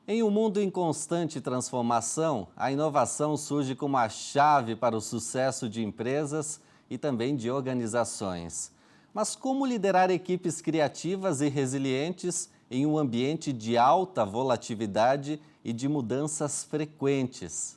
Em um mundo em constante transformação, a inovação surge como a chave para o sucesso de empresas e também de organizações. Mas como liderar equipes criativas e resilientes em um ambiente de alta volatilidade e de mudanças frequentes?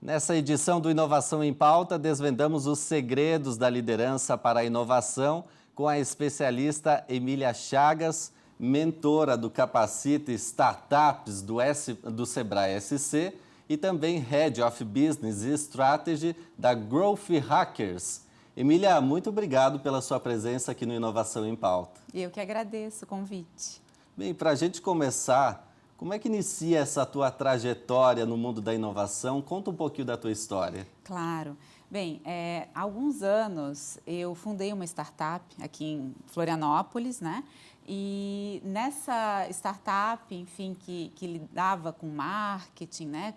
Nessa edição do Inovação em Pauta, desvendamos os segredos da liderança para a inovação com a especialista Emília Chagas, mentora do Capacita Startups do Sebrae SC e também Head of Business Strategy da Growth Hackers. Emília, muito obrigado pela sua presença aqui no Inovação em Pauta. Eu que agradeço o convite. Bem, para a gente começar, como é que inicia essa tua trajetória no mundo da inovação? Conta um pouquinho da tua história. Claro. Bem, há alguns anos eu fundei uma startup aqui em Florianópolis, né? E nessa startup, enfim, que lidava com marketing, né?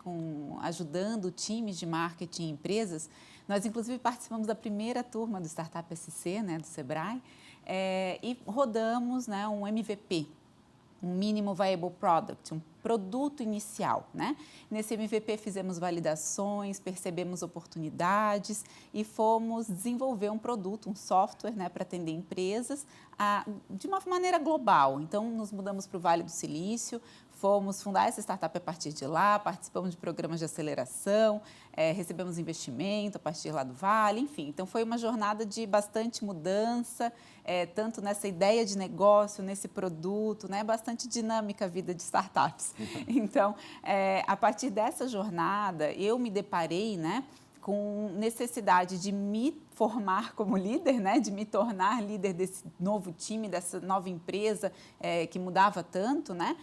Ajudando times de marketing em empresas, nós inclusive participamos da primeira turma do Startup SC, né? Do Sebrae, e rodamos, né? Um MVP. Um Mínimo Viable Product, um produto inicial, né? Nesse MVP fizemos validações, percebemos oportunidades e fomos desenvolver um produto, um software, né, para atender empresas de uma maneira global. Então, nos mudamos para o Vale do Silício, fomos fundar essa startup a partir de lá, participamos de programas de aceleração, recebemos investimento a partir lá do Vale, enfim. Então, foi uma jornada de bastante mudança, tanto nessa ideia de negócio, nesse produto, né? Bastante dinâmica a vida de startups. Então, a partir dessa jornada, eu me deparei, né, com necessidade de me formar como líder, né, de me tornar líder desse novo time, dessa nova empresa que mudava tanto, né,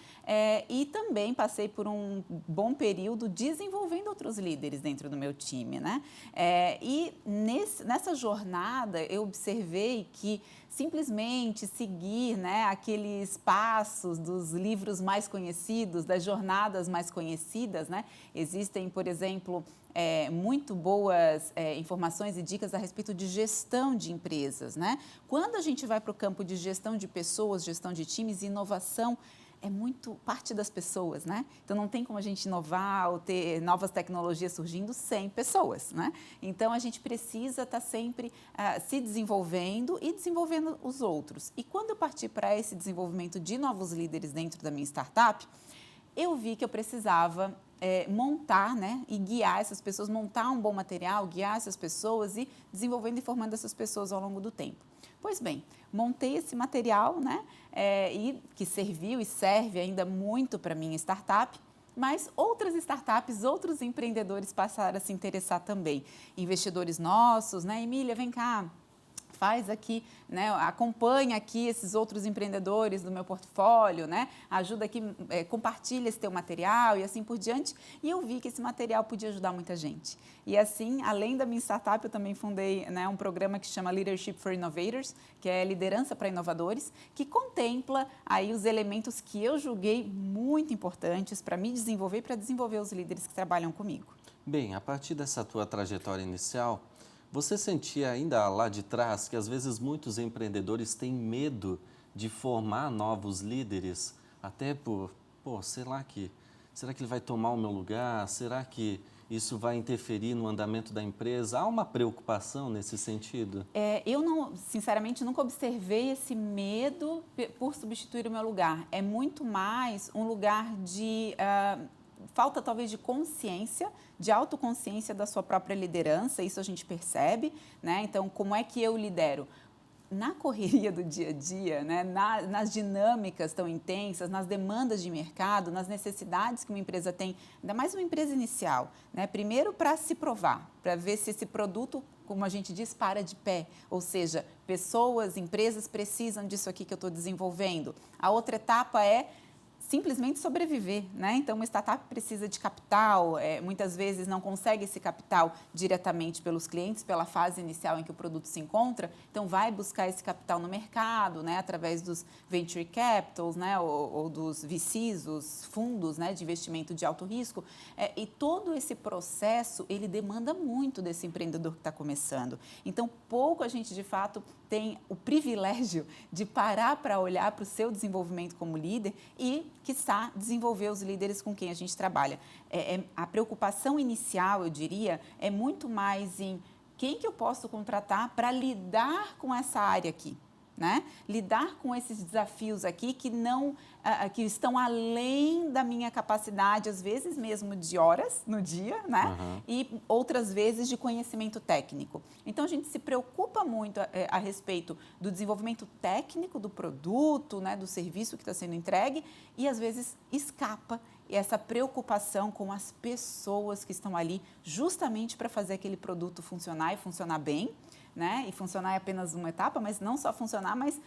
e também passei por um bom período desenvolvendo outros líderes dentro do meu time, né, e nessa jornada eu observei que simplesmente seguir, né, aqueles passos dos livros mais conhecidos, das jornadas mais conhecidas, né, existem, por exemplo, muito boas informações e dicas a respeito de gestão de empresas, né? Quando a gente vai para o campo de gestão de pessoas, gestão de times, inovação é muito parte das pessoas, né? Então, não tem como a gente inovar ou ter novas tecnologias surgindo sem pessoas, né? Então, a gente precisa estar sempre se desenvolvendo e desenvolvendo os outros. E quando eu parti para esse desenvolvimento de novos líderes dentro da minha startup, eu vi que eu precisava montar, né, e guiar essas pessoas, montar um bom material, guiar essas pessoas e desenvolvendo e formando essas pessoas ao longo do tempo. Pois bem, montei esse material, né, e que serviu e serve ainda muito para a minha startup, mas outras startups, outros empreendedores passaram a se interessar também. Investidores nossos, né, Emília, vem cá, faz aqui, né, acompanha aqui esses outros empreendedores do meu portfólio, né, ajuda aqui, compartilha esse teu material e assim por diante. E eu vi que esse material podia ajudar muita gente. E assim, além da minha startup, eu também fundei, né, um programa que se chama Leadership for Innovators, que é liderança para inovadores, que contempla aí os elementos que eu julguei muito importantes para me desenvolver e para desenvolver os líderes que trabalham comigo. Bem, a partir dessa tua trajetória inicial, você sentia ainda lá de trás que às vezes muitos empreendedores têm medo de formar novos líderes, até será que ele vai tomar o meu lugar? Será que isso vai interferir no andamento da empresa? Há uma preocupação nesse sentido? Eu, não, sinceramente, nunca observei esse medo por substituir o meu lugar. É muito mais um lugar de falta talvez de consciência, de autoconsciência da sua própria liderança, isso a gente percebe, né? Então, como é que eu lidero? Na correria do dia a dia, né? Nas dinâmicas tão intensas, nas demandas de mercado, nas necessidades que uma empresa tem, ainda mais uma empresa inicial, né? Primeiro para se provar, para ver se esse produto, como a gente diz, para de pé, ou seja, pessoas, empresas precisam disso aqui que eu estou desenvolvendo. A outra etapa é simplesmente sobreviver, né? Então, uma startup precisa de capital, muitas vezes não consegue esse capital diretamente pelos clientes, pela fase inicial em que o produto se encontra, então vai buscar esse capital no mercado, né? Através dos venture capitals, né? Ou dos VCs, os fundos, né? De investimento de alto risco, e todo esse processo, ele demanda muito desse empreendedor que está começando. Então, pouco a gente, de fato, tem o privilégio de parar para olhar para o seu desenvolvimento como líder e, quiçá, desenvolver os líderes com quem a gente trabalha. A preocupação inicial, eu diria, é muito mais em quem que eu posso contratar para lidar com essa área aqui. Né? Lidar com esses desafios aqui que estão além da minha capacidade, às vezes mesmo de horas no dia, né? E outras vezes de conhecimento técnico. Então, a gente se preocupa muito a respeito do desenvolvimento técnico do produto, né? Do serviço que está sendo entregue e, às vezes, escapa essa preocupação com as pessoas que estão ali justamente para fazer aquele produto funcionar e funcionar bem. Né? E funcionar é apenas uma etapa, mas não só funcionar, mas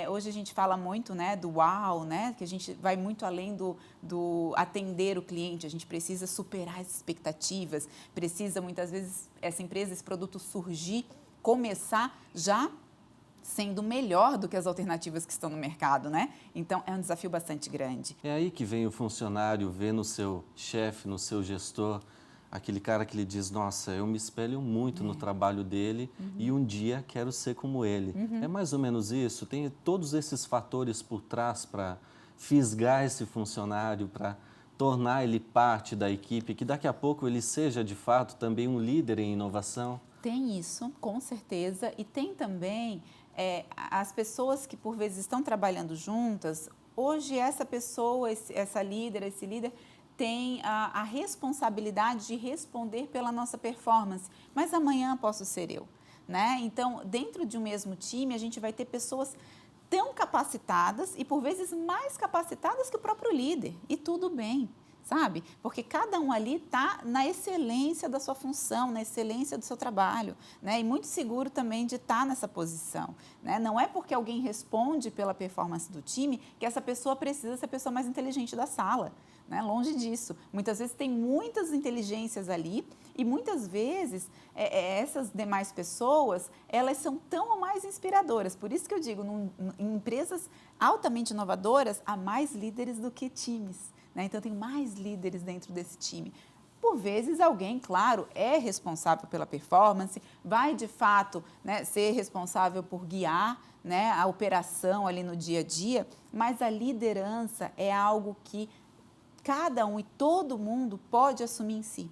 hoje a gente fala muito, né, do uau, né, que a gente vai muito além do atender o cliente, a gente precisa superar as expectativas, precisa muitas vezes essa empresa, esse produto surgir, começar já sendo melhor do que as alternativas que estão no mercado, né? Então, é um desafio bastante grande. É aí que vem o funcionário ver no seu chefe, no seu gestor, aquele cara que lhe diz, nossa, eu me espelho muito no trabalho dele e um dia quero ser como ele. É mais ou menos isso? Tem todos esses fatores por trás para fisgar esse funcionário, para tornar ele parte da equipe, que daqui a pouco ele seja, de fato, também um líder em inovação? Tem isso, com certeza, e tem também as pessoas que, por vezes, estão trabalhando juntas. Hoje, essa pessoa, essa líder, esse líder, tem a responsabilidade de responder pela nossa performance, mas amanhã posso ser eu, né? Então, dentro de um mesmo time, a gente vai ter pessoas tão capacitadas e, por vezes, mais capacitadas que o próprio líder, e tudo bem, sabe? Porque cada um ali está na excelência da sua função, na excelência do seu trabalho, né? E muito seguro também de estar nessa posição, né? Não é porque alguém responde pela performance do time que essa pessoa precisa ser a pessoa mais inteligente da sala. Né? Longe disso. Muitas vezes tem muitas inteligências ali e muitas vezes essas demais pessoas, elas são tão ou mais inspiradoras. Por isso que eu digo, em empresas altamente inovadoras, há mais líderes do que times. Né? Então, tem mais líderes dentro desse time. Por vezes, alguém, claro, é responsável pela performance, vai, de fato, né, ser responsável por guiar, né, a operação ali no dia a dia, mas a liderança é algo que cada um e todo mundo pode assumir em si,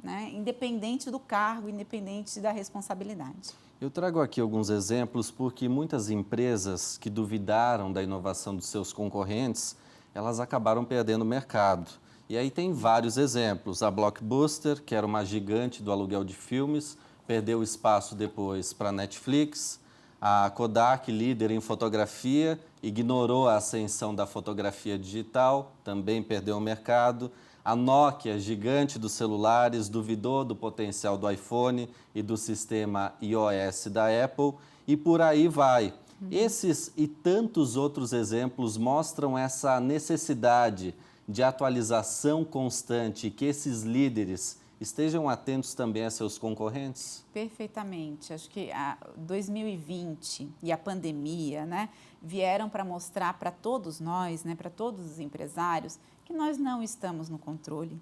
né? Independente do cargo, independente da responsabilidade. Eu trago aqui alguns exemplos porque muitas empresas que duvidaram da inovação dos seus concorrentes, elas acabaram perdendo o mercado. E aí tem vários exemplos. A Blockbuster, que era uma gigante do aluguel de filmes, perdeu espaço depois para a Netflix. A Kodak, líder em fotografia, ignorou a ascensão da fotografia digital, também perdeu o mercado. A Nokia, gigante dos celulares, duvidou do potencial do iPhone e do sistema iOS da Apple, e por aí vai. Esses e tantos outros exemplos mostram essa necessidade de atualização constante, que esses líderes estejam atentos também a seus concorrentes? Perfeitamente. Acho que 2020 e a pandemia, né, vieram para mostrar para todos nós, né, para todos os empresários, que nós não estamos no controle,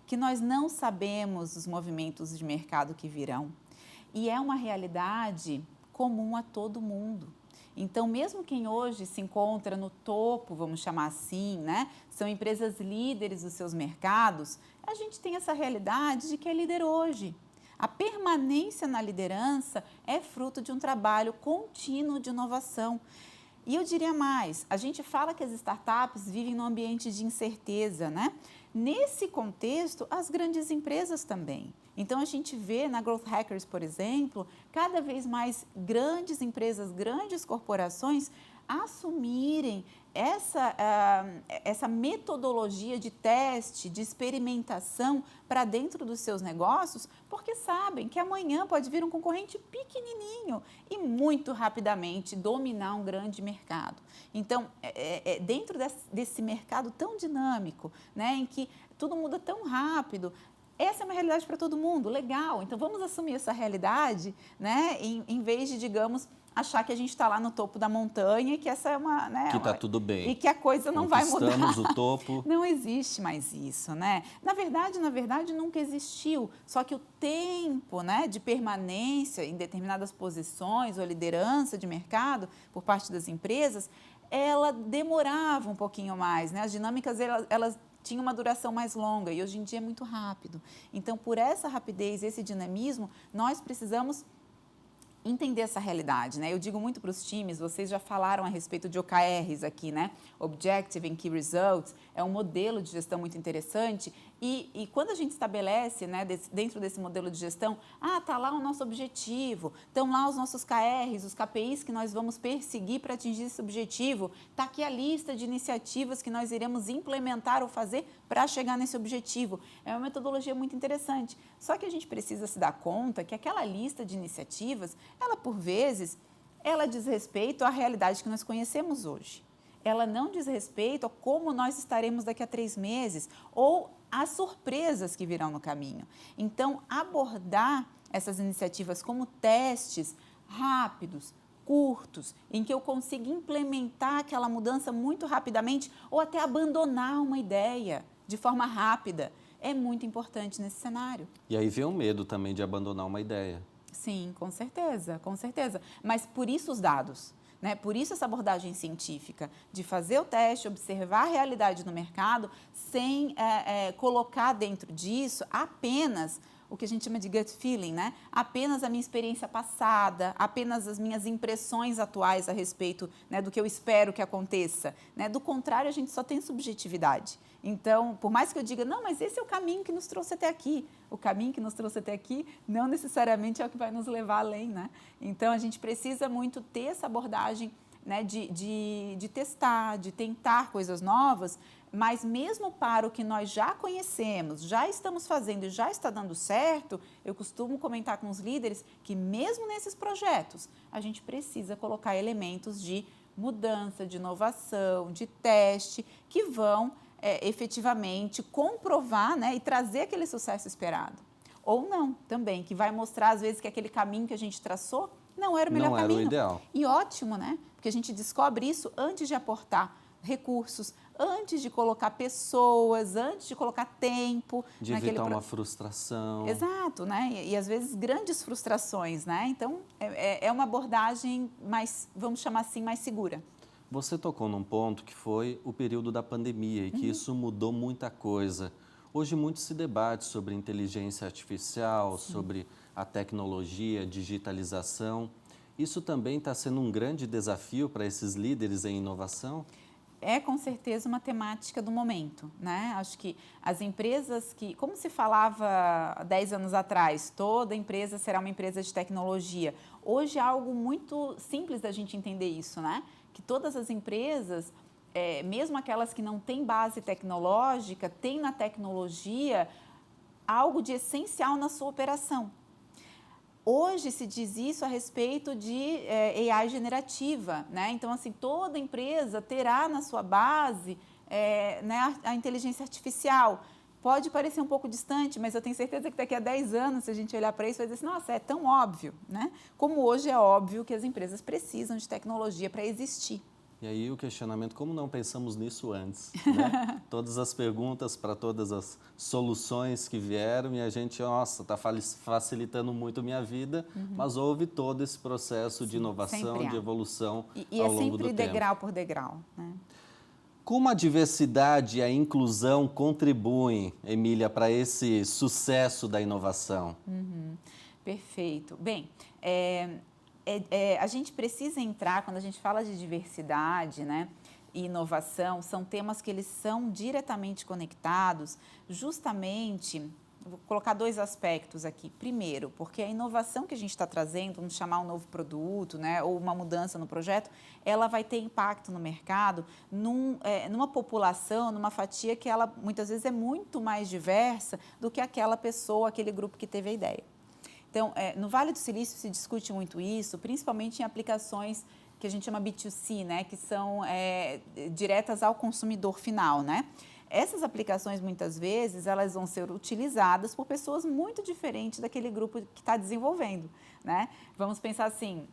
que nós não sabemos os movimentos de mercado que virão. E é uma realidade comum a todo mundo. Então, mesmo quem hoje se encontra no topo, vamos chamar assim, né, são empresas líderes dos seus mercados, a gente tem essa realidade de que é líder hoje. A permanência na liderança é fruto de um trabalho contínuo de inovação. E eu diria mais, a gente fala que as startups vivem num ambiente de incerteza, né? Nesse contexto, as grandes empresas também. Então, a gente vê na Growth Hackers, por exemplo, cada vez mais grandes empresas, grandes corporações assumirem essa metodologia de teste, de experimentação para dentro dos seus negócios, porque sabem que amanhã pode vir um concorrente pequenininho e muito rapidamente dominar um grande mercado. Então, dentro desse mercado tão dinâmico, né, em que tudo muda tão rápido, essa é uma realidade para todo mundo, legal. Então, vamos assumir essa realidade, né, em vez de, digamos, achar que a gente está lá no topo da montanha e que essa é uma... Né, que está tudo bem. E que a coisa não vai mudar. Conquistamos o topo. Não existe mais isso, né? Na verdade, nunca existiu. Só que o tempo, né, de permanência em determinadas posições ou liderança de mercado por parte das empresas, ela demorava um pouquinho mais, né? As dinâmicas, elas tinham uma duração mais longa e hoje em dia é muito rápido. Então, por essa rapidez, esse dinamismo, nós precisamos entender essa realidade, né? Eu digo muito para os times, vocês já falaram a respeito de OKRs aqui, né? Objective and Key Results, é um modelo de gestão muito interessante e quando a gente estabelece, né, dentro desse modelo de gestão, tá lá o nosso objetivo, estão lá os nossos KRs, os KPIs que nós vamos perseguir para atingir esse objetivo, está aqui a lista de iniciativas que nós iremos implementar ou fazer para chegar nesse objetivo. É uma metodologia muito interessante, só que a gente precisa se dar conta que aquela lista de iniciativas, ela, por vezes, ela diz respeito à realidade que nós conhecemos hoje. Ela não diz respeito a como nós estaremos daqui a 3 meses ou às surpresas que virão no caminho. Então, abordar essas iniciativas como testes rápidos, curtos, em que eu consiga implementar aquela mudança muito rapidamente ou até abandonar uma ideia de forma rápida, é muito importante nesse cenário. E aí vem o medo também de abandonar uma ideia. Sim, com certeza, com certeza. Mas por isso os dados, né? Por isso essa abordagem científica, de fazer o teste, observar a realidade no mercado, sem colocar dentro disso apenas o que a gente chama de gut feeling, né? Apenas a minha experiência passada, apenas as minhas impressões atuais a respeito, né, do que eu espero que aconteça, né? Do contrário, a gente só tem subjetividade. Então, por mais que eu diga, não, mas esse é o caminho que nos trouxe até aqui. O caminho que nos trouxe até aqui não necessariamente é o que vai nos levar além, né? Então, a gente precisa muito ter essa abordagem, né, de testar, de tentar coisas novas, mas mesmo para o que nós já conhecemos, já estamos fazendo e já está dando certo, eu costumo comentar com os líderes que mesmo nesses projetos, a gente precisa colocar elementos de mudança, de inovação, de teste, que vão efetivamente comprovar, né, e trazer aquele sucesso esperado. Ou não, também, que vai mostrar às vezes que aquele caminho que a gente traçou não era o melhor caminho. Não era o ideal. E ótimo, né? Porque a gente descobre isso antes de aportar recursos, antes de colocar pessoas, antes de colocar tempo. De evitar uma frustração. Exato, né? E às vezes grandes frustrações, né? Então, é uma abordagem mais, vamos chamar assim, mais segura. Você tocou num ponto que foi o período da pandemia e que isso mudou muita coisa. Hoje muito se debate sobre inteligência artificial, Sim. sobre a tecnologia, digitalização. Isso também está sendo um grande desafio para esses líderes em inovação? É com certeza uma temática do momento, né? Acho que as empresas que, como se falava há 10 anos atrás, toda empresa será uma empresa de tecnologia. Hoje é algo muito simples da gente entender isso, né? Que todas as empresas, mesmo aquelas que não têm base tecnológica, têm na tecnologia algo de essencial na sua operação. Hoje se diz isso a respeito de AI generativa, né? Então, assim, toda empresa terá na sua base né, a inteligência artificial. Pode parecer um pouco distante, mas eu tenho certeza que daqui a 10 anos, se a gente olhar para isso, vai dizer assim, nossa, é tão óbvio, né? Como hoje é óbvio que as empresas precisam de tecnologia para existir. E aí o questionamento, como não pensamos nisso antes? Né? Todas as perguntas para todas as soluções que vieram e a gente, nossa, está facilitando muito minha vida, mas houve todo esse processo de inovação, de evolução e ao longo do tempo. E é sempre degrau por degrau, né? Como a diversidade e a inclusão contribuem, Emília, para esse sucesso da inovação? Perfeito. Bem, a gente precisa entrar, quando a gente fala de diversidade, né, e inovação, são temas que eles são diretamente conectados, justamente, vou colocar 2 aspectos aqui. Primeiro, porque a inovação que a gente está trazendo, vamos chamar um novo produto, né, ou uma mudança no projeto, ela vai ter impacto no mercado, numa população, numa fatia que ela muitas vezes é muito mais diversa do que aquela pessoa, aquele grupo que teve a ideia. Então, no Vale do Silício se discute muito isso, principalmente em aplicações que a gente chama B2C, né, que são diretas ao consumidor final, né? Essas aplicações, muitas vezes, elas vão ser utilizadas por pessoas muito diferentes daquele grupo que está desenvolvendo, né? Vamos pensar assim,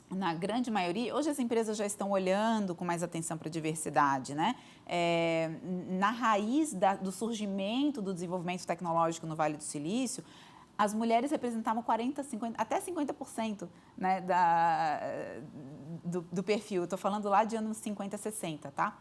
na grande maioria, hoje as empresas já estão olhando com mais atenção para a diversidade, né? Na raiz do surgimento do desenvolvimento tecnológico no Vale do Silício, as mulheres representavam 40%, 50%, até 50%, né, do perfil. Estou falando lá de anos 50, 60, tá?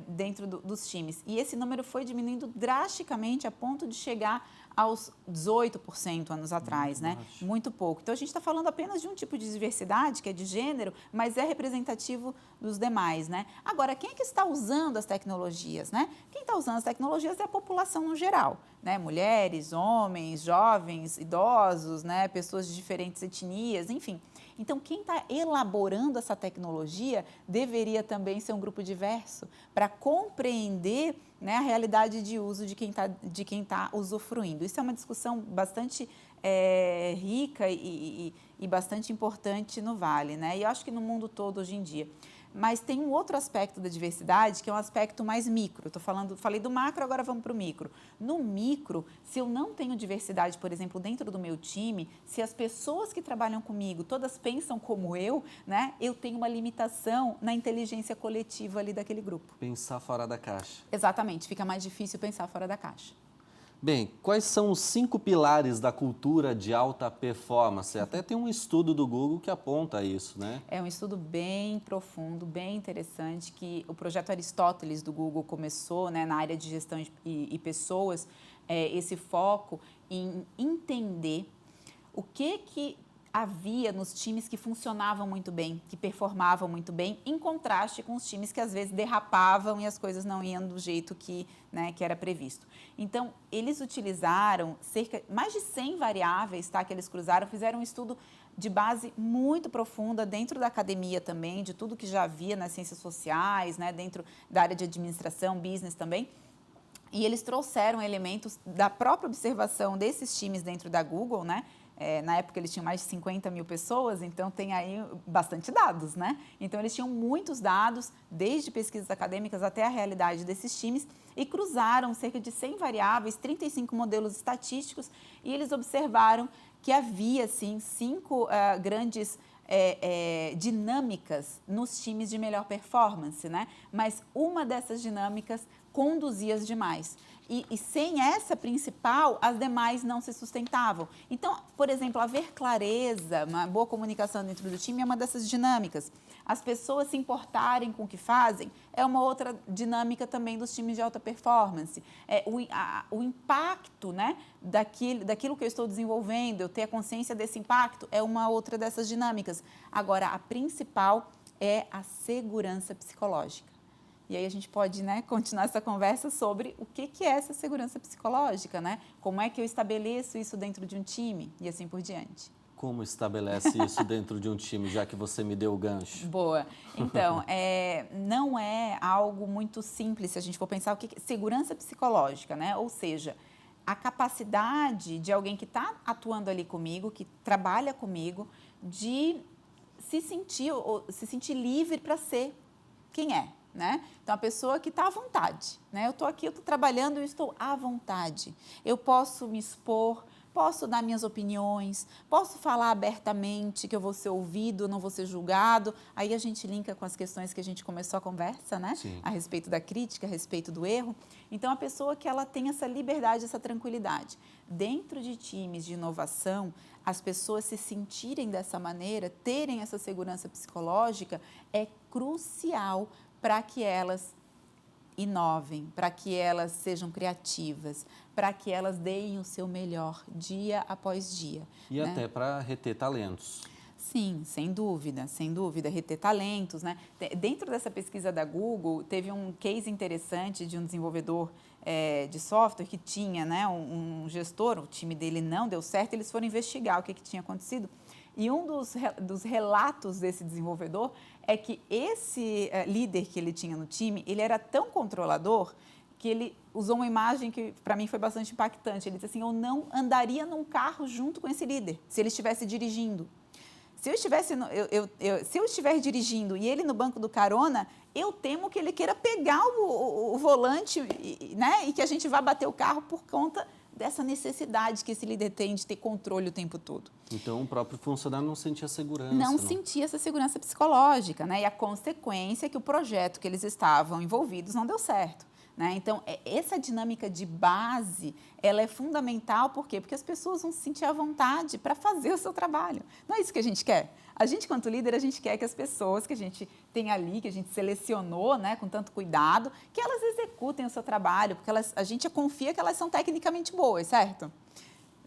Dentro dos times. E esse número foi diminuindo drasticamente a ponto de chegar aos 18% anos atrás, né? Muito pouco. Então, a gente está falando apenas de um tipo de diversidade, que é de gênero, mas é representativo dos demais, né? Agora, quem é que está usando as tecnologias, né? Quem está usando as tecnologias é a população no geral, né? Mulheres, homens, jovens, idosos, né? Pessoas de diferentes etnias, enfim. Então, quem está elaborando essa tecnologia deveria também ser um grupo diverso para compreender, né, a realidade de uso de quem tá usufruindo. Isso é uma discussão bastante rica e bastante importante no Vale, né? E eu acho que no mundo todo hoje em dia. Mas tem um outro aspecto da diversidade, que é um aspecto mais micro. Falei do macro, agora vamos para o micro. No micro, se eu não tenho diversidade, por exemplo, dentro do meu time, se as pessoas que trabalham comigo todas pensam como eu, né, eu tenho uma limitação na inteligência coletiva ali daquele grupo. Pensar fora da caixa. Exatamente, fica mais difícil pensar fora da caixa. Bem, quais são os 5 pilares da cultura de alta performance? Até tem um estudo do Google que aponta isso, né? É um estudo bem profundo, bem interessante, que o projeto Aristóteles do Google começou, né, na área de gestão e pessoas, esse foco em entender o que havia nos times que funcionavam muito bem, que performavam muito bem, em contraste com os times que às vezes derrapavam e as coisas não iam do jeito que era previsto. Então, eles utilizaram mais de 100 variáveis, tá, que eles cruzaram, fizeram um estudo de base muito profunda dentro da academia também, de tudo que já havia nas ciências sociais, né, dentro da área de administração, business também. E eles trouxeram elementos da própria observação desses times dentro da Google, né? Na época eles tinham mais de 50 mil pessoas, então tem aí bastante dados, né? Então eles tinham muitos dados, desde pesquisas acadêmicas até a realidade desses times, e cruzaram cerca de 100 variáveis, 35 modelos estatísticos, e eles observaram que havia, sim, 5 grandes dinâmicas nos times de melhor performance, né? Mas uma dessas dinâmicas conduzia as demais. E sem essa principal, as demais não se sustentavam. Então, por exemplo, haver clareza, uma boa comunicação dentro do time é uma dessas dinâmicas. As pessoas se importarem com o que fazem é uma outra dinâmica também dos times de alta performance. O impacto, né, daquilo que eu estou desenvolvendo, eu ter a consciência desse impacto, é uma outra dessas dinâmicas. Agora, a principal é a segurança psicológica. E aí a gente pode, né, continuar essa conversa sobre o que é essa segurança psicológica, né? Como é que eu estabeleço isso dentro de um time e assim por diante. Como estabelece isso dentro de um time, já que você me deu o gancho? Boa. Então, não é algo muito simples se a gente for pensar o que é segurança psicológica, né? Ou seja, a capacidade de alguém que está atuando ali comigo, que trabalha comigo, de se sentir livre para ser quem é. Né? Então, a pessoa que está à vontade, né? Eu estou aqui, eu estou trabalhando e estou à vontade. Eu posso me expor, posso dar minhas opiniões, posso falar abertamente que eu vou ser ouvido, não vou ser julgado. Aí a gente linka com as questões que a gente começou a conversa, né? Sim. A respeito da crítica, a respeito do erro. Então, a pessoa que ela tem essa liberdade, essa tranquilidade. Dentro de times de inovação, as pessoas se sentirem dessa maneira, terem essa segurança psicológica, é crucial para que elas inovem, para que elas sejam criativas, para que elas deem o seu melhor dia após dia. E né? até para reter talentos. Sim, sem dúvida, reter talentos, né? Dentro dessa pesquisa da Google, teve um case interessante de um desenvolvedor de software que tinha, né, um gestor, o time dele não deu certo, eles foram investigar o que tinha acontecido. E um dos relatos desse desenvolvedor é que esse líder que ele tinha no time, ele era tão controlador que ele usou uma imagem que para mim foi bastante impactante. Ele disse assim, eu não andaria num carro junto com esse líder, se ele estivesse dirigindo. Se eu estiver dirigindo e ele no banco do carona, eu temo que ele queira pegar o volante, né, e que a gente vá bater o carro por conta dessa necessidade que esse líder tem de ter controle o tempo todo. Então, o próprio funcionário não sentia segurança. Não sentia essa segurança psicológica, né? E a consequência é que o projeto que eles estavam envolvidos não deu certo. Né? Então, essa dinâmica de base, ela é fundamental, por quê? Porque as pessoas vão se sentir à vontade para fazer o seu trabalho. Não é isso que a gente quer? A gente, quanto líder, a gente quer que as pessoas que a gente tem ali, que a gente selecionou, né, com tanto cuidado, que elas executem o seu trabalho, porque a gente confia que elas são tecnicamente boas, certo?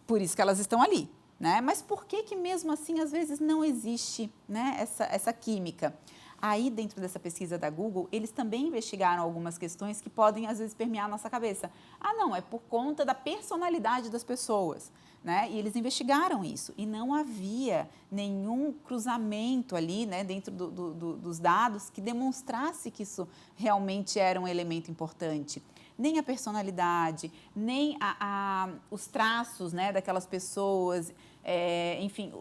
Por isso que elas estão ali. Né? Mas por que mesmo assim, às vezes, não existe, né, essa química? Aí, dentro dessa pesquisa da Google, eles também investigaram algumas questões que podem, às vezes, permear a nossa cabeça. Ah, não, é por conta da personalidade das pessoas. Né? E eles investigaram isso. E não havia nenhum cruzamento ali, né, dentro dos dados que demonstrasse que isso realmente era um elemento importante. Nem a personalidade, nem os traços, né, daquelas pessoas, enfim,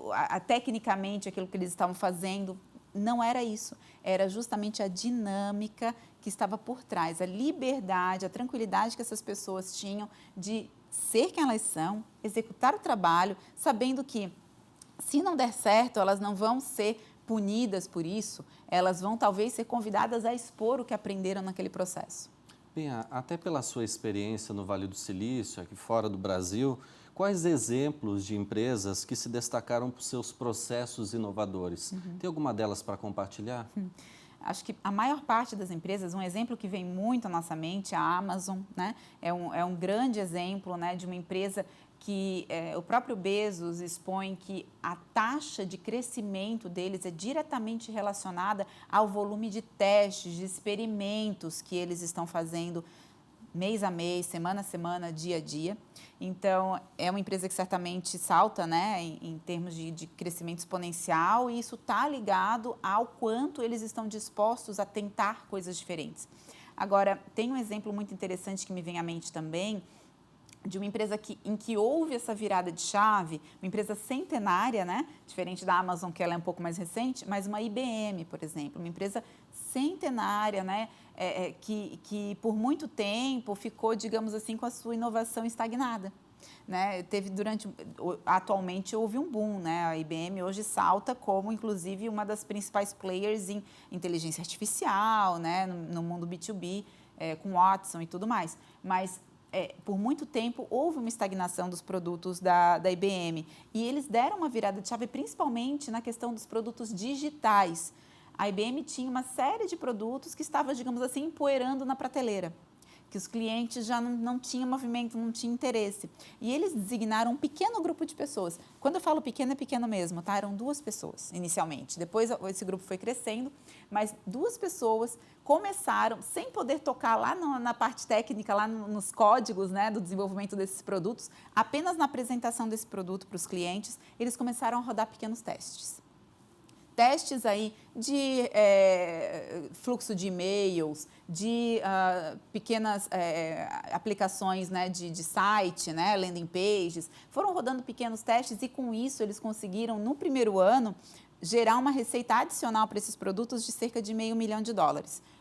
tecnicamente aquilo que eles estavam fazendo. Não era isso, era justamente a dinâmica que estava por trás, a liberdade, a tranquilidade que essas pessoas tinham de ser quem elas são, executar o trabalho, sabendo que, se não der certo, elas não vão ser punidas por isso, elas vão talvez ser convidadas a expor o que aprenderam naquele processo. Bem, até pela sua experiência no Vale do Silício, aqui fora do Brasil, quais exemplos de empresas que se destacaram por seus processos inovadores? Tem alguma delas para compartilhar? Acho que a maior parte das empresas, um exemplo que vem muito à nossa mente, a Amazon, né? É um grande exemplo, né, de uma empresa que o próprio Bezos expõe que a taxa de crescimento deles é diretamente relacionada ao volume de testes, de experimentos que eles estão fazendo mês a mês, semana a semana, dia a dia. Então, é uma empresa que certamente salta, né, em termos de crescimento exponencial, e isso está ligado ao quanto eles estão dispostos a tentar coisas diferentes. Agora, tem um exemplo muito interessante que me vem à mente também, de uma empresa em que houve essa virada de chave, uma empresa centenária, né? Diferente da Amazon, que ela é um pouco mais recente, mas uma IBM, por exemplo, uma empresa centenária, né? Que por muito tempo ficou, digamos assim, com a sua inovação estagnada. Né? Atualmente houve um boom, né? A IBM hoje salta como, inclusive, uma das principais players em inteligência artificial, né? No mundo B2B, com Watson e tudo mais. Mas por muito tempo houve uma estagnação dos produtos da IBM e eles deram uma virada de chave principalmente na questão dos produtos digitais. A IBM tinha uma série de produtos que estava, digamos assim, empoeirando na prateleira, que os clientes já não tinham movimento, não tinham interesse. E eles designaram um pequeno grupo de pessoas. Quando eu falo pequeno, é pequeno mesmo, tá? Eram 2 pessoas inicialmente. Depois esse grupo foi crescendo, mas 2 pessoas começaram, sem poder tocar lá na parte técnica, lá nos códigos, né, do desenvolvimento desses produtos, apenas na apresentação desse produto para os clientes, eles começaram a rodar pequenos testes. Testes aí de fluxo de e-mails, de pequenas aplicações, né, de site, né, landing pages. Foram rodando pequenos testes e, com isso, eles conseguiram, no primeiro ano, gerar uma receita adicional para esses produtos de cerca de $500 milhão.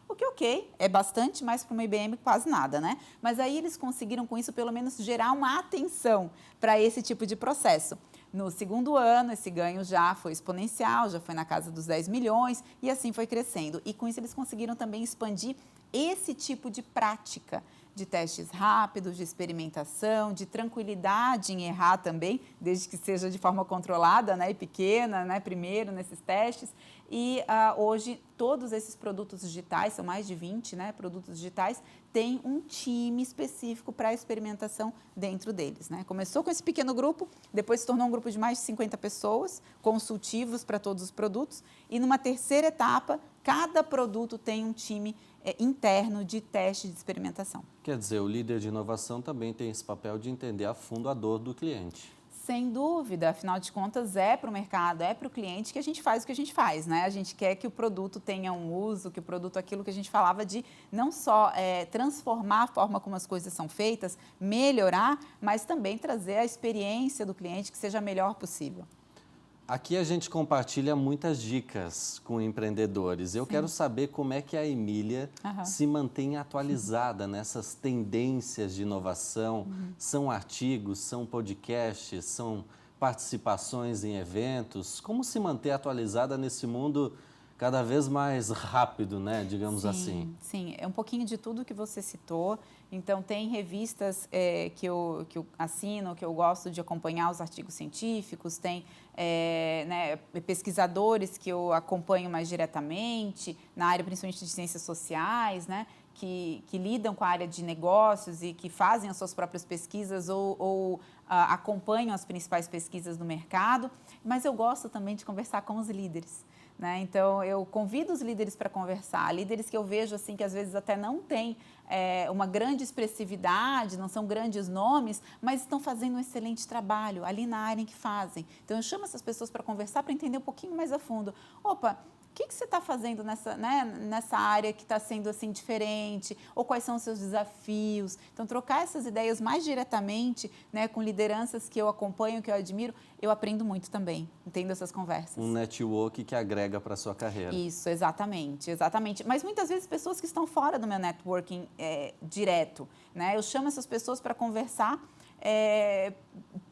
O que, ok, é bastante, mas para uma IBM quase nada, né? Mas aí eles conseguiram, com isso, pelo menos gerar uma atenção para esse tipo de processo. No segundo ano, esse ganho já foi exponencial, já foi na casa dos 10 milhões e assim foi crescendo. E com isso eles conseguiram também expandir esse tipo de prática de testes rápidos, de experimentação, de tranquilidade em errar também, desde que seja de forma controlada, né, e pequena, né, primeiro nesses testes. E hoje todos esses produtos digitais, são mais de 20, né, produtos digitais, têm um time específico para a experimentação dentro deles. Né? Começou com esse pequeno grupo, depois se tornou um grupo de mais de 50 pessoas, consultivos para todos os produtos, e numa terceira etapa, cada produto tem um time interno de teste de experimentação. Quer dizer, o líder de inovação também tem esse papel de entender a fundo a dor do cliente. Sem dúvida, afinal de contas, é para o mercado, é para o cliente que a gente faz o que a gente faz, né? A gente quer que o produto tenha um uso, que o produto, aquilo que a gente falava de não só transformar a forma como as coisas são feitas, melhorar, mas também trazer a experiência do cliente que seja a melhor possível. Aqui a gente compartilha muitas dicas com empreendedores. Eu quero saber como é que a Emília se mantém atualizada nessas tendências de inovação. São artigos, são podcasts, são participações em eventos. Como se manter atualizada nesse mundo cada vez mais rápido, né? Digamos assim. Sim, é um pouquinho de tudo que você citou. Então, tem revistas que eu assino, que eu gosto de acompanhar os artigos científicos, tem né, pesquisadores que eu acompanho mais diretamente, na área principalmente de ciências sociais, né, que lidam com a área de negócios e que fazem as suas próprias pesquisas ou acompanham as principais pesquisas do mercado. Mas eu gosto também de conversar com os líderes. Né? Então, eu convido os líderes para conversar, líderes que eu vejo assim que às vezes até não têm uma grande expressividade, não são grandes nomes, mas estão fazendo um excelente trabalho ali na área em que fazem. Então, eu chamo essas pessoas para conversar, para entender um pouquinho mais a fundo. Opa, o que você está fazendo nessa área que está sendo assim diferente? Ou quais são os seus desafios? Então, trocar essas ideias mais diretamente, né, com lideranças que eu acompanho, que eu admiro, eu aprendo muito também, entendo essas conversas. Um network que agrega para a sua carreira. Isso, exatamente, exatamente. Mas muitas vezes pessoas que estão fora do meu networking direto, né? Eu chamo essas pessoas para conversar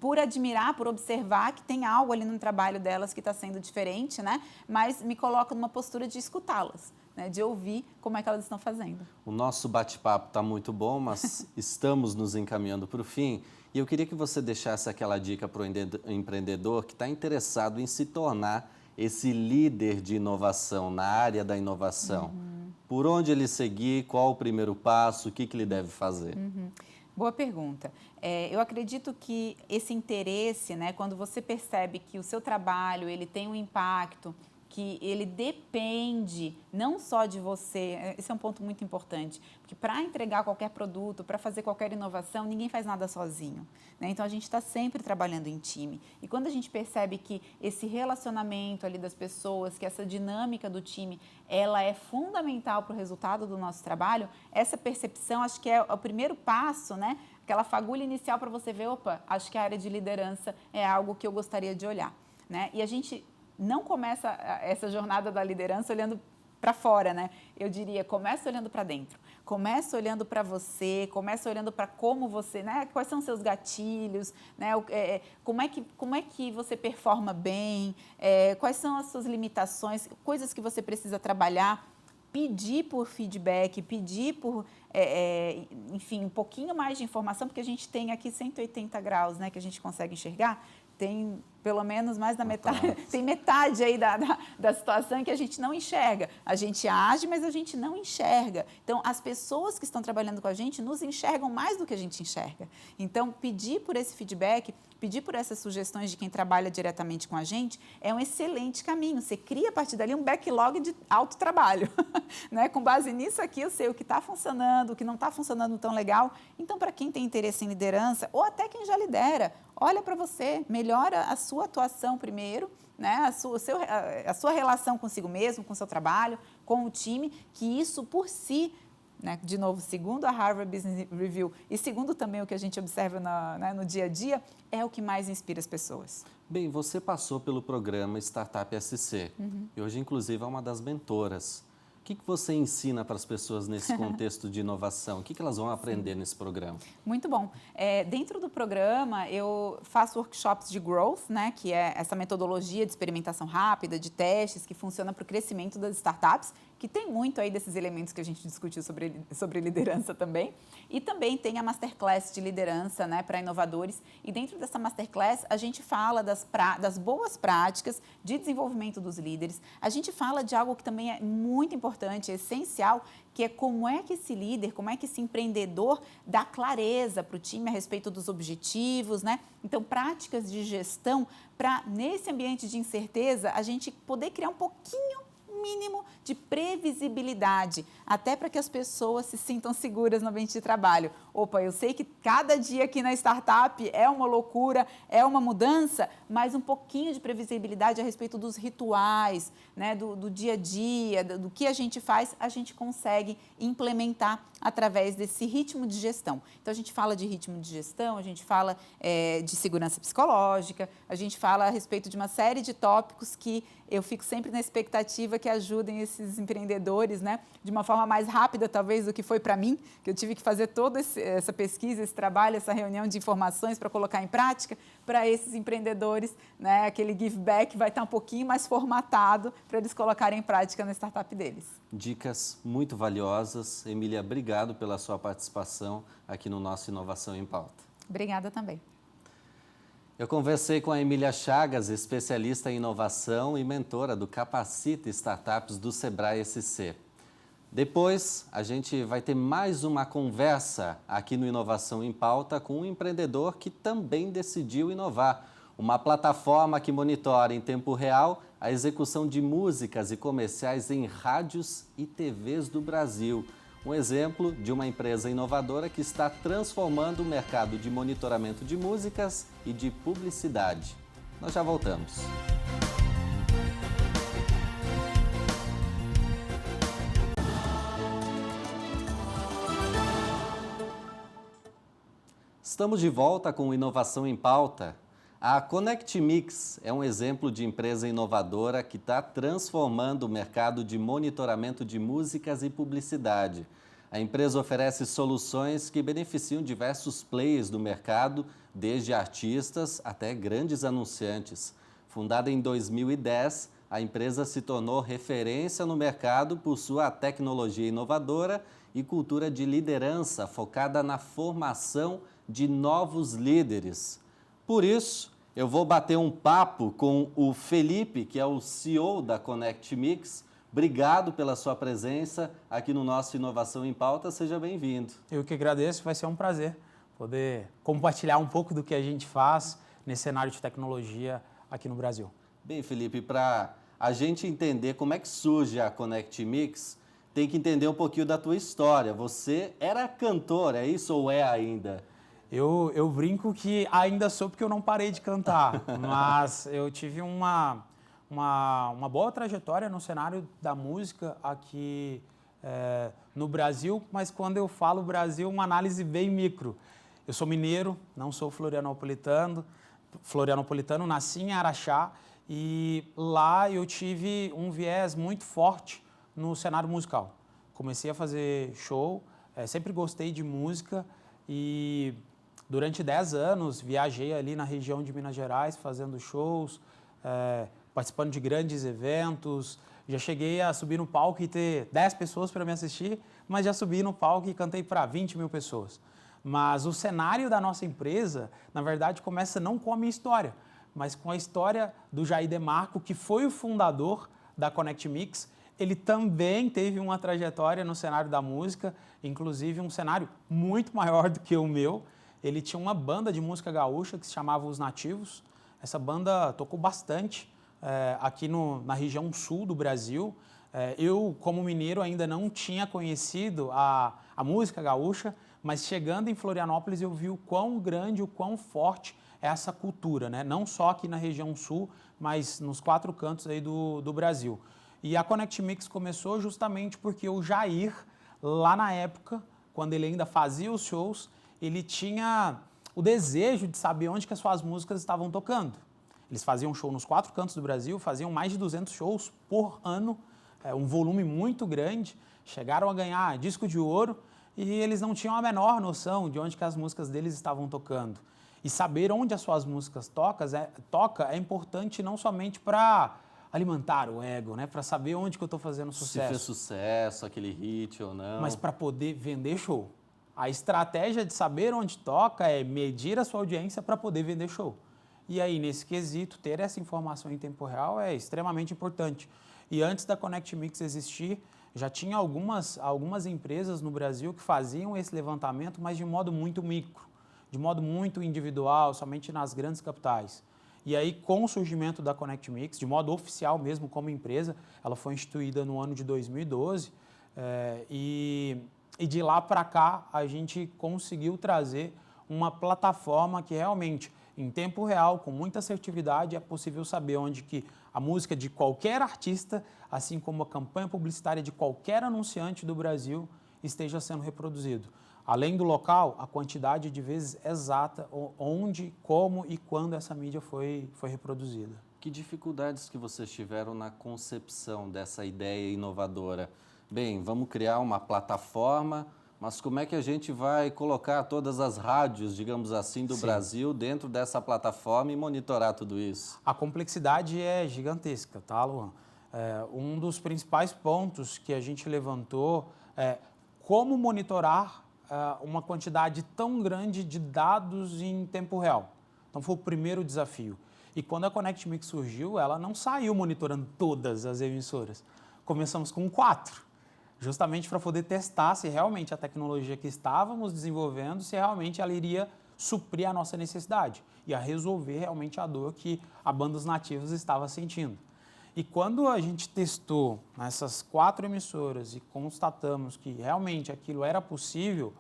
por admirar, por observar que tem algo ali no trabalho delas que está sendo diferente, né? Mas me coloco numa postura de escutá-las, né? De ouvir como é que elas estão fazendo. O nosso bate-papo está muito bom, mas estamos nos encaminhando para o fim. E eu queria que você deixasse aquela dica para o empreendedor que está interessado em se tornar esse líder de inovação, na área da inovação. Por onde ele seguir, qual o primeiro passo, o que ele deve fazer? Boa pergunta. Eu acredito que esse interesse, né, quando você percebe que o seu trabalho ele tem um impacto, que ele depende não só de você, esse é um ponto muito importante, porque para entregar qualquer produto, para fazer qualquer inovação, ninguém faz nada sozinho, né? Então, a gente está sempre trabalhando em time. E quando a gente percebe que esse relacionamento ali das pessoas, que essa dinâmica do time, ela é fundamental para o resultado do nosso trabalho, essa percepção acho que é o primeiro passo, né? Aquela fagulha inicial para você ver, opa, acho que a área de liderança é algo que eu gostaria de olhar, né? E a gente não começa essa jornada da liderança olhando para fora, né? Eu diria, começa olhando para dentro, começa olhando para você, começa olhando para como você, né? Quais são os seus gatilhos, né? Como é que você performa bem, quais são as suas limitações, coisas que você precisa trabalhar, pedir por feedback, pedir por, enfim, um pouquinho mais de informação, porque a gente tem aqui 180 graus, né? Que a gente consegue enxergar. Tem pelo menos mais da metade, tem metade aí da situação em que a gente não enxerga. A gente age, mas a gente não enxerga. Então, as pessoas que estão trabalhando com a gente nos enxergam mais do que a gente enxerga. Então, pedir por esse feedback, pedir por essas sugestões de quem trabalha diretamente com a gente é um excelente caminho. Você cria a partir dali um backlog de autotrabalho. Né? Com base nisso aqui, eu sei o que está funcionando, o que não está funcionando tão legal. Então, para quem tem interesse em liderança, ou até quem já lidera, olha para você, melhora a sua atuação primeiro, né? A sua relação consigo mesmo, com o seu trabalho, com o time, que isso por si, né? De novo, segundo a Harvard Business Review e segundo também o que a gente observa no dia a dia, é o que mais inspira as pessoas. Bem, você passou pelo programa Startup SC e hoje, inclusive, é uma das mentoras. O que você ensina para as pessoas nesse contexto de inovação? O que elas vão aprender nesse programa? Muito bom. Dentro do programa, eu faço workshops de growth, né, que é essa metodologia de experimentação rápida, de testes, que funciona para o crescimento das startups, que tem muito aí desses elementos que a gente discutiu sobre liderança também. E também tem a Masterclass de liderança, né, para inovadores. E dentro dessa Masterclass, a gente fala das boas práticas de desenvolvimento dos líderes. A gente fala de algo que também é muito importante, é essencial, que é como é que esse líder, como é que esse empreendedor dá clareza para o time a respeito dos objetivos, né? Então, práticas de gestão para, nesse ambiente de incerteza, a gente poder criar um pouquinho mínimo de previsibilidade, até para que as pessoas se sintam seguras no ambiente de trabalho. Opa, eu sei que cada dia aqui na startup é uma loucura, é uma mudança, mas um pouquinho de previsibilidade a respeito dos rituais, né, do dia a dia, do que a gente faz, a gente consegue implementar através desse ritmo de gestão. Então, a gente fala de ritmo de gestão, a gente fala de segurança psicológica, a gente fala a respeito de uma série de tópicos que eu fico sempre na expectativa que ajudem esses empreendedores, né, de uma forma mais rápida, talvez, do que foi para mim, que eu tive que fazer toda essa pesquisa, esse trabalho, essa reunião de informações para colocar em prática. Para esses empreendedores, né, aquele give back vai estar um pouquinho mais formatado para eles colocarem em prática na startup deles. Dicas muito valiosas. Emília, obrigado pela sua participação aqui no nosso Inovação em Pauta. Obrigada também. Eu conversei com a Emília Chagas, especialista em inovação e mentora do Capacita Startups do Sebrae SC. Depois, a gente vai ter mais uma conversa aqui no Inovação em Pauta com um empreendedor que também decidiu inovar. Uma plataforma que monitora em tempo real a execução de músicas e comerciais em rádios e TVs do Brasil. Um exemplo de uma empresa inovadora que está transformando o mercado de monitoramento de músicas e de publicidade. Nós já voltamos. Estamos de volta com Inovação em Pauta. A Connect Mix é um exemplo de empresa inovadora que está transformando o mercado de monitoramento de músicas e publicidade. A empresa oferece soluções que beneficiam diversos players do mercado, desde artistas até grandes anunciantes. Fundada em 2010, a empresa se tornou referência no mercado por sua tecnologia inovadora e cultura de liderança focada na formação de novos líderes. Por isso, eu vou bater um papo com o Felipe, que é o CEO da Connect Mix. Obrigado pela sua presença aqui no nosso Inovação em Pauta. Seja bem-vindo. Eu que agradeço, vai ser um prazer poder compartilhar um pouco do que a gente faz nesse cenário de tecnologia aqui no Brasil. Bem, Felipe, para a gente entender como é que surge a Connect Mix, tem que entender um pouquinho da tua história. Você era cantor, é isso ou é ainda? Eu brinco que ainda sou porque eu não parei de cantar, mas eu tive uma boa trajetória no cenário da música aqui no Brasil, mas quando eu falo Brasil, uma análise bem micro. Eu sou mineiro, não sou florianopolitano, nasci em Araxá e lá eu tive um viés muito forte no cenário musical. Comecei a fazer show, sempre gostei de música e durante 10 anos viajei ali na região de Minas Gerais fazendo shows, participando de grandes eventos. Já cheguei a subir no palco e ter 10 pessoas para me assistir, mas já subi no palco e cantei para 20 mil pessoas. Mas o cenário da nossa empresa, na verdade, começa não com a minha história, mas com a história do Jair Demarco, que foi o fundador da Connect Mix. Ele também teve uma trajetória no cenário da música, inclusive um cenário muito maior do que o meu. Ele tinha uma banda de música gaúcha que se chamava Os Nativos. Essa banda tocou bastante aqui na região sul do Brasil. Eu, como mineiro, ainda não tinha conhecido a música gaúcha, mas chegando em Florianópolis eu vi o quão grande, o quão forte é essa cultura, né? Não só aqui na região sul, mas nos 4 cantos aí do Brasil. E a Connect Mix começou justamente porque o Jair, lá na época, quando ele ainda fazia os shows, ele tinha o desejo de saber onde que as suas músicas estavam tocando. Eles faziam show nos 4 cantos do Brasil, faziam mais de 200 shows por ano, um volume muito grande, chegaram a ganhar disco de ouro e eles não tinham a menor noção de onde que as músicas deles estavam tocando. E saber onde as suas músicas toca é importante não somente para alimentar o ego, né? Para saber onde que eu estou fazendo sucesso. Se fez sucesso, aquele hit ou não. Mas para poder vender show. A estratégia de saber onde toca é medir a sua audiência para poder vender show. E aí, nesse quesito, ter essa informação em tempo real é extremamente importante. E antes da Connect Mix existir, já tinha algumas empresas no Brasil que faziam esse levantamento, mas de modo muito micro, de modo muito individual, somente nas grandes capitais. E aí, com o surgimento da Connect Mix, de modo oficial mesmo como empresa, ela foi instituída no ano de 2012, e de lá para cá a gente conseguiu trazer uma plataforma que realmente, em tempo real, com muita assertividade, é possível saber onde que a música de qualquer artista, assim como a campanha publicitária de qualquer anunciante do Brasil, esteja sendo reproduzido. Além do local, a quantidade de vezes exata, onde, como e quando essa mídia foi reproduzida. Que dificuldades que vocês tiveram na concepção dessa ideia inovadora? Bem, vamos criar uma plataforma, mas como é que a gente vai colocar todas as rádios, digamos assim, do Brasil dentro dessa plataforma e monitorar tudo isso? A complexidade é gigantesca, tá, Luan? Um dos principais pontos que a gente levantou é como monitorar uma quantidade tão grande de dados em tempo real. Então, foi o primeiro desafio. E quando a Connect Mix surgiu, ela não saiu monitorando todas as emissoras. Começamos com 4, justamente para poder testar se realmente a tecnologia que estávamos desenvolvendo, se realmente ela iria suprir a nossa necessidade e a resolver realmente a dor que a Bandas Nativas estava sentindo. E quando a gente testou nessas 4 emissoras e constatamos que realmente aquilo era possível,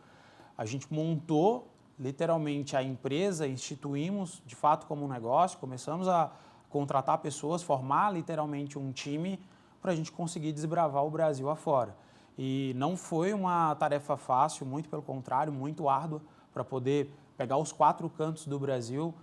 a gente montou literalmente a empresa, instituímos de fato como um negócio, começamos a contratar pessoas, formar literalmente um time para a gente conseguir desbravar o Brasil afora. E não foi uma tarefa fácil, muito pelo contrário, muito árdua, para poder pegar os 4 cantos do Brasil,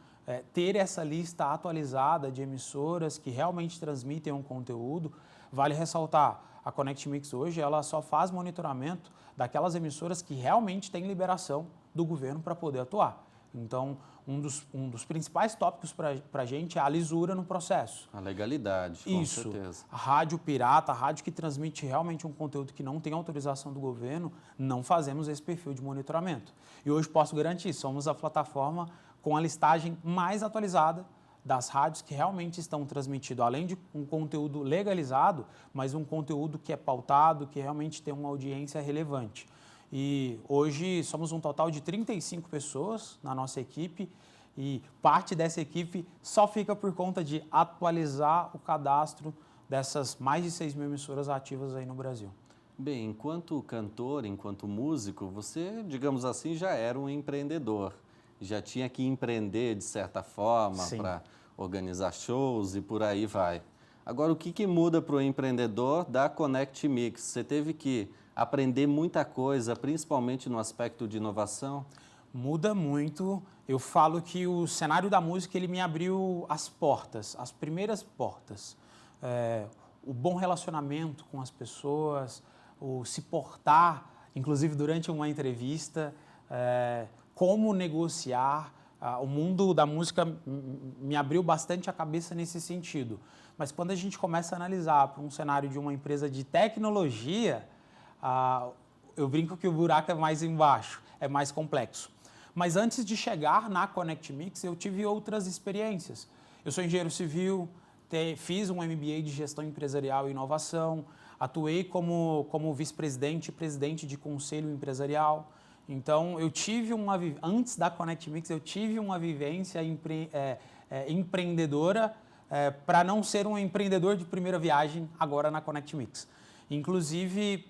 ter essa lista atualizada de emissoras que realmente transmitem um conteúdo. Vale ressaltar, a Connect Mix hoje ela só faz monitoramento daquelas emissoras que realmente têm liberação do governo para poder atuar. Então, um dos principais tópicos para a gente é a lisura no processo. A legalidade, com certeza. A rádio pirata, a rádio que transmite realmente um conteúdo que não tem autorização do governo, não fazemos esse perfil de monitoramento. E hoje posso garantir, somos a plataforma com a listagem mais atualizada das rádios que realmente estão transmitindo, além de um conteúdo legalizado, mas um conteúdo que é pautado, que realmente tem uma audiência relevante. E hoje somos um total de 35 pessoas na nossa equipe e parte dessa equipe só fica por conta de atualizar o cadastro dessas mais de 6 mil emissoras ativas aí no Brasil. Bem, enquanto cantor, enquanto músico, você, digamos assim, já era um empreendedor. Já tinha que empreender de certa forma para organizar shows e por aí vai. Agora, o que muda para o empreendedor da Connect Mix? Você teve que aprender muita coisa, principalmente no aspecto de inovação? Muda muito. Eu falo que o cenário da música ele me abriu as portas, as primeiras portas. O bom relacionamento com as pessoas, o se portar, inclusive durante uma entrevista, como negociar. O mundo da música me abriu bastante a cabeça nesse sentido. Mas quando a gente começa a analisar para um cenário de uma empresa de tecnologia, eu brinco que o buraco é mais embaixo, é mais complexo. Mas antes de chegar na Connect Mix, eu tive outras experiências. Eu sou engenheiro civil, fiz um MBA de gestão empresarial e inovação, atuei como vice-presidente e presidente de conselho empresarial. Então, antes da Connect Mix, eu tive uma vivência empreendedora para não ser um empreendedor de primeira viagem agora na Connect Mix. Inclusive,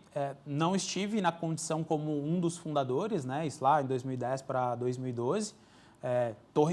não estive na condição como um dos fundadores, né, isso lá em 2010 para 2012. Estou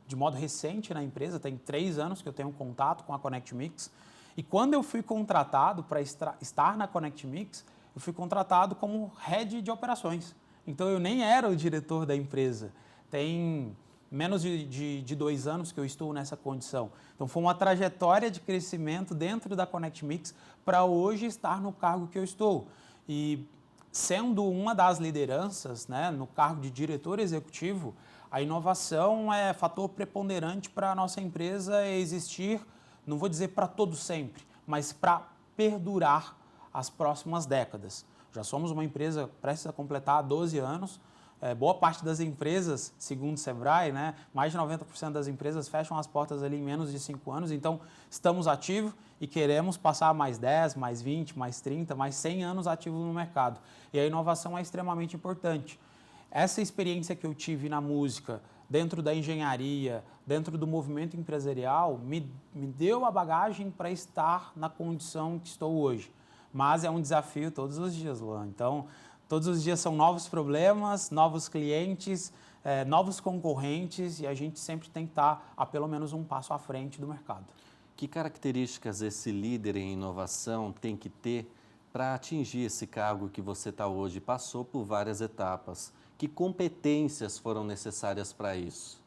de modo recente na empresa, tem 3 anos que eu tenho contato com a Connect Mix. E quando eu fui contratado para estar na Connect Mix, eu fui contratado como head de operações. Então, eu nem era o diretor da empresa. Tem menos de 2 anos que eu estou nessa condição. Então, foi uma trajetória de crescimento dentro da Connect Mix para hoje estar no cargo que eu estou. E sendo uma das lideranças, né, no cargo de diretor executivo, a inovação é fator preponderante para a nossa empresa existir, não vou dizer para todo sempre, mas para perdurar as próximas décadas. Já somos uma empresa prestes a completar 12 anos. Boa parte das empresas, segundo o Sebrae, né, mais de 90% das empresas fecham as portas ali em menos de 5 anos. Então, estamos ativos e queremos passar mais 10, mais 20, mais 30, mais 100 anos ativos no mercado. E a inovação é extremamente importante. Essa experiência que eu tive na música, dentro da engenharia, dentro do movimento empresarial, me deu a bagagem para estar na condição que estou hoje. Mas é um desafio todos os dias, Luan. Então, todos os dias são novos problemas, novos clientes, novos concorrentes, e a gente sempre tem que estar a pelo menos um passo à frente do mercado. Que características esse líder em inovação tem que ter para atingir esse cargo que você está hoje? Passou por várias etapas. Que competências foram necessárias para isso?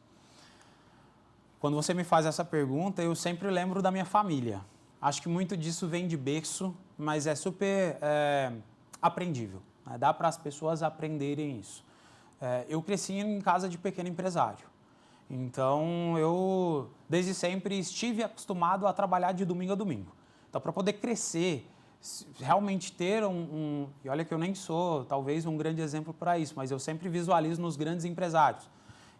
Quando você me faz essa pergunta, eu sempre lembro da minha família. Acho que muito disso vem de berço, mas é super aprendível, né? Dá para as pessoas aprenderem isso. Eu cresci em casa de pequeno empresário. Então, eu desde sempre estive acostumado a trabalhar de domingo a domingo. Então, para poder crescer, realmente ter e olha que eu nem sou talvez um grande exemplo para isso, mas eu sempre visualizo nos grandes empresários.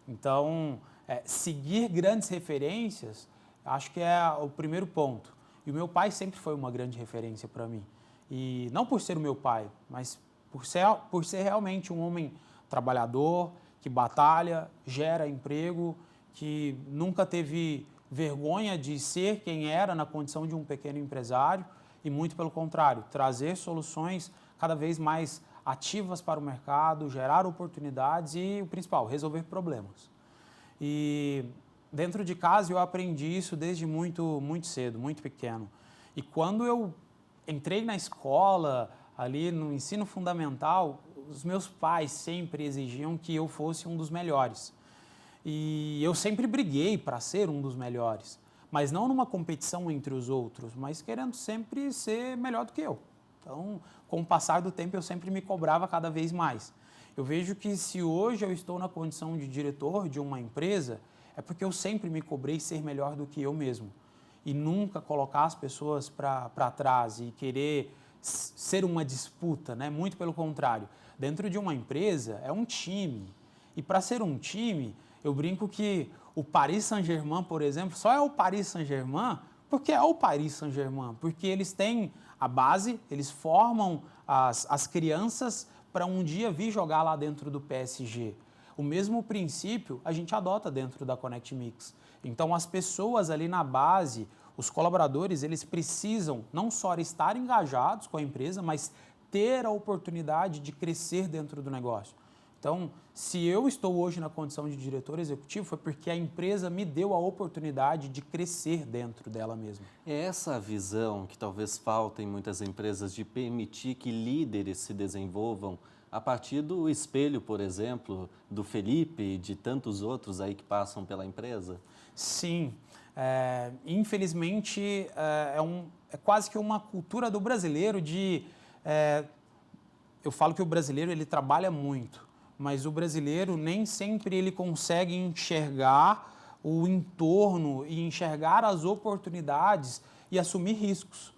Então, seguir grandes referências, acho que é o primeiro ponto. E o meu pai sempre foi uma grande referência para mim. E não por ser o meu pai, mas por ser realmente um homem trabalhador, que batalha, gera emprego, que nunca teve vergonha de ser quem era na condição de um pequeno empresário e, muito pelo contrário, trazer soluções cada vez mais ativas para o mercado, gerar oportunidades e, o principal, resolver problemas. E dentro de casa eu aprendi isso desde muito cedo, muito pequeno. E quando eu entrei na escola, ali no ensino fundamental, os meus pais sempre exigiam que eu fosse um dos melhores. E eu sempre briguei para ser um dos melhores, mas não numa competição entre os outros, mas querendo sempre ser melhor do que eu. Então, com o passar do tempo, eu sempre me cobrava cada vez mais. Eu vejo que se hoje eu estou na condição de diretor de uma empresa, é porque eu sempre me cobrei ser melhor do que eu mesmo. E nunca colocar as pessoas para trás e querer ser uma disputa, né? Muito pelo contrário. Dentro de uma empresa, é um time. E para ser um time, eu brinco que o Paris Saint-Germain, por exemplo, só é o Paris Saint-Germain porque é o Paris Saint-Germain. Porque eles têm a base, eles formam as crianças para um dia vir jogar lá dentro do PSG. O mesmo princípio a gente adota dentro da Connect Mix. Então, as pessoas ali na base, os colaboradores, eles precisam não só estar engajados com a empresa, mas ter a oportunidade de crescer dentro do negócio. Então, se eu estou hoje na condição de diretor executivo, foi porque a empresa me deu a oportunidade de crescer dentro dela mesma. É essa a visão que talvez falta em muitas empresas de permitir que líderes se desenvolvam a partir do espelho, por exemplo, do Felipe e de tantos outros aí que passam pela empresa? Sim. Infelizmente, é quase que uma cultura do brasileiro de... eu falo que o brasileiro ele trabalha muito, mas o brasileiro nem sempre ele consegue enxergar o entorno e enxergar as oportunidades e assumir riscos.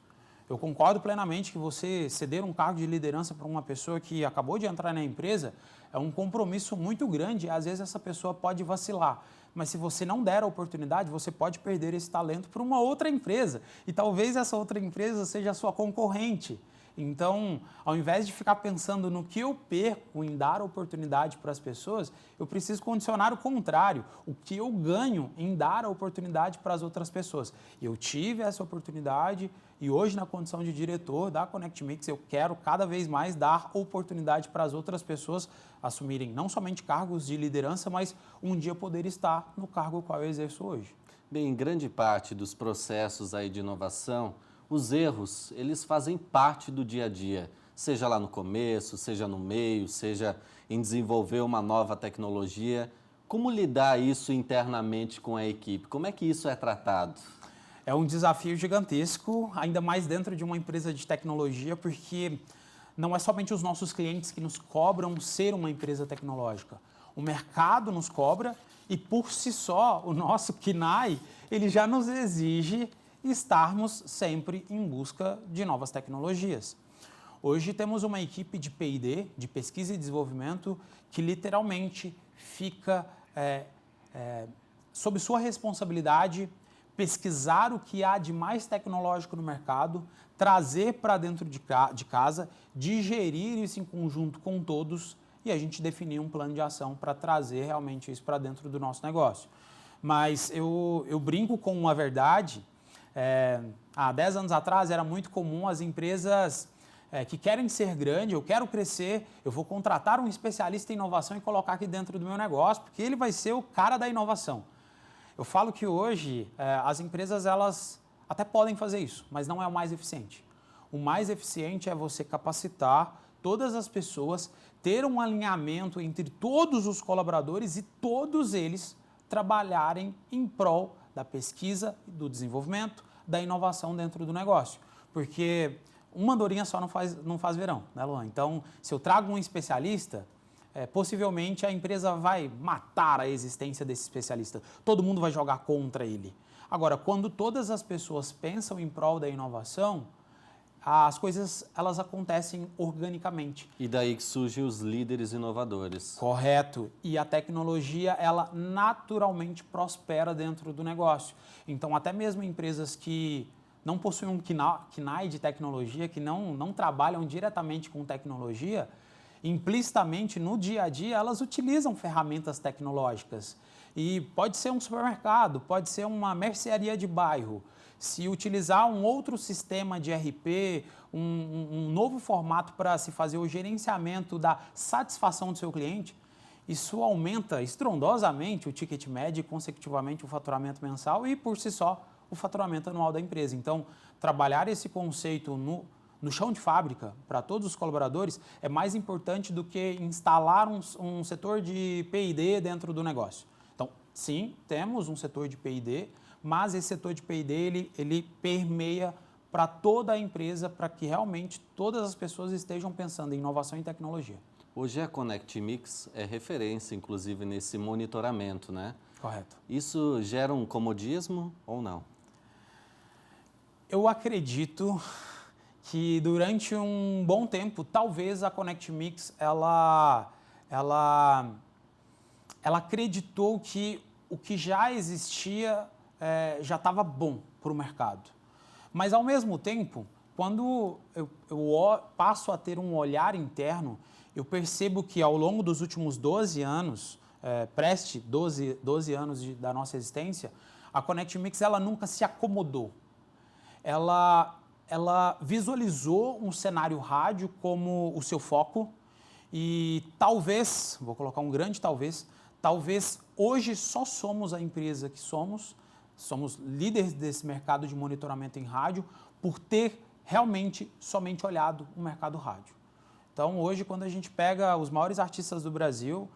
Eu concordo plenamente que você ceder um cargo de liderança para uma pessoa que acabou de entrar na empresa é um compromisso muito grande e às vezes essa pessoa pode vacilar. Mas se você não der a oportunidade, você pode perder esse talento para uma outra empresa. E talvez essa outra empresa seja a sua concorrente. Então, ao invés de ficar pensando no que eu perco em dar oportunidade para as pessoas, eu preciso condicionar o contrário, o que eu ganho em dar a oportunidade para as outras pessoas. Eu tive essa oportunidade e hoje, na condição de diretor da Connect Mix, eu quero cada vez mais dar oportunidade para as outras pessoas assumirem não somente cargos de liderança, mas um dia poder estar no cargo qual eu exerço hoje. Bem, em grande parte dos processos aí de inovação, os erros, eles fazem parte do dia a dia, seja lá no começo, seja no meio, seja em desenvolver uma nova tecnologia. Como lidar isso internamente com a equipe? Como é que isso é tratado? É um desafio gigantesco, ainda mais dentro de uma empresa de tecnologia, porque não é somente os nossos clientes que nos cobram ser uma empresa tecnológica. O mercado nos cobra e, por si só, o nosso KNAI, ele já nos exige estarmos sempre em busca de novas tecnologias. Hoje temos uma equipe de P&D, de pesquisa e desenvolvimento, que literalmente fica sob sua responsabilidade pesquisar o que há de mais tecnológico no mercado, trazer para dentro de casa, digerir isso em conjunto com todos e a gente definir um plano de ação para trazer realmente isso para dentro do nosso negócio. Mas eu brinco com uma verdade. Há 10 anos atrás era muito comum as empresas que querem ser grande, eu quero crescer, eu vou contratar um especialista em inovação e colocar aqui dentro do meu negócio, porque ele vai ser o cara da inovação. Eu falo que hoje as empresas elas até podem fazer isso, mas não é o mais eficiente. O mais eficiente é você capacitar todas as pessoas, ter um alinhamento entre todos os colaboradores e todos eles trabalharem em prol da pesquisa, do desenvolvimento, da inovação dentro do negócio. Porque uma andorinha só não faz verão, né, Luan? Então, se eu trago um especialista, possivelmente a empresa vai matar a existência desse especialista. Todo mundo vai jogar contra ele. Agora, quando todas as pessoas pensam em prol da inovação, as coisas elas acontecem organicamente. E daí que surgem os líderes inovadores. Correto. E a tecnologia, ela naturalmente prospera dentro do negócio. Então, até mesmo empresas que não possuem um KNAI de tecnologia, que não trabalham diretamente com tecnologia, implicitamente no dia a dia elas utilizam ferramentas tecnológicas. E pode ser um supermercado, pode ser uma mercearia de bairro. Se utilizar um outro sistema de RP, um novo formato para se fazer o gerenciamento da satisfação do seu cliente, isso aumenta estrondosamente o ticket médio e, consecutivamente, o faturamento mensal e, por si só, o faturamento anual da empresa. Então, trabalhar esse conceito no chão de fábrica para todos os colaboradores é mais importante do que instalar um setor de P&D dentro do negócio. Então, sim, temos um setor de P&D, mas esse setor de P&D ele permeia para toda a empresa, para que realmente todas as pessoas estejam pensando em inovação e tecnologia. Hoje a Connect Mix é referência, inclusive, nesse monitoramento, né? Correto. Isso gera um comodismo ou não? Eu acredito que durante um bom tempo, talvez a Connect Mix ela acreditou que o que já existia já estava bom para o mercado. Mas, ao mesmo tempo, quando eu passo a ter um olhar interno, eu percebo que, ao longo dos últimos 12 anos, 12 anos da nossa existência, a Connect Mix ela nunca se acomodou. Ela visualizou um cenário rádio como o seu foco e talvez, vou colocar um grande talvez hoje só somos a empresa que somos líderes desse mercado de monitoramento em rádio por ter realmente somente olhado o mercado rádio. Então, hoje, quando a gente pega os maiores artistas do Brasil,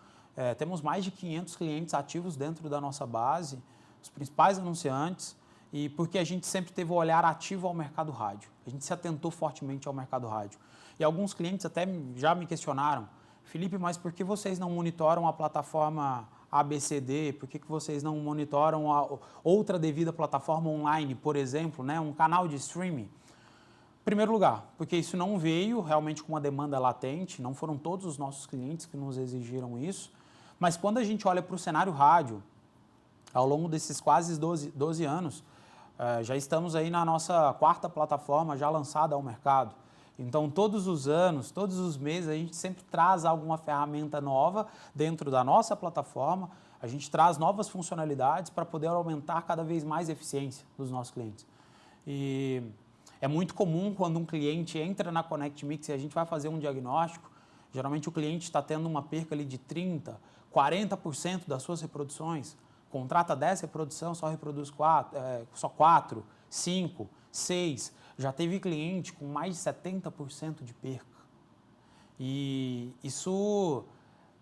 temos mais de 500 clientes ativos dentro da nossa base, os principais anunciantes, e porque a gente sempre teve o olhar ativo ao mercado rádio. A gente se atentou fortemente ao mercado rádio. E alguns clientes até já me questionaram, Felipe, mas por que vocês não monitoram a plataforma ABCD? Por que vocês não monitoram a outra devida plataforma online, por exemplo, né? Um canal de streaming? Em primeiro lugar, porque isso não veio realmente com uma demanda latente, não foram todos os nossos clientes que nos exigiram isso, mas quando a gente olha para o cenário rádio, ao longo desses quase 12 anos, já estamos aí na nossa 4ª plataforma já lançada ao mercado. Então, todos os anos, todos os meses, a gente sempre traz alguma ferramenta nova dentro da nossa plataforma, a gente traz novas funcionalidades para poder aumentar cada vez mais a eficiência dos nossos clientes. E é muito comum quando um cliente entra na Connect Mix e a gente vai fazer um diagnóstico, geralmente o cliente está tendo uma perca ali de 30%, 40% das suas reproduções, contrata 10 reproduções, só reproduz 4, 5, 6. Já teve cliente com mais de 70% de perca. E isso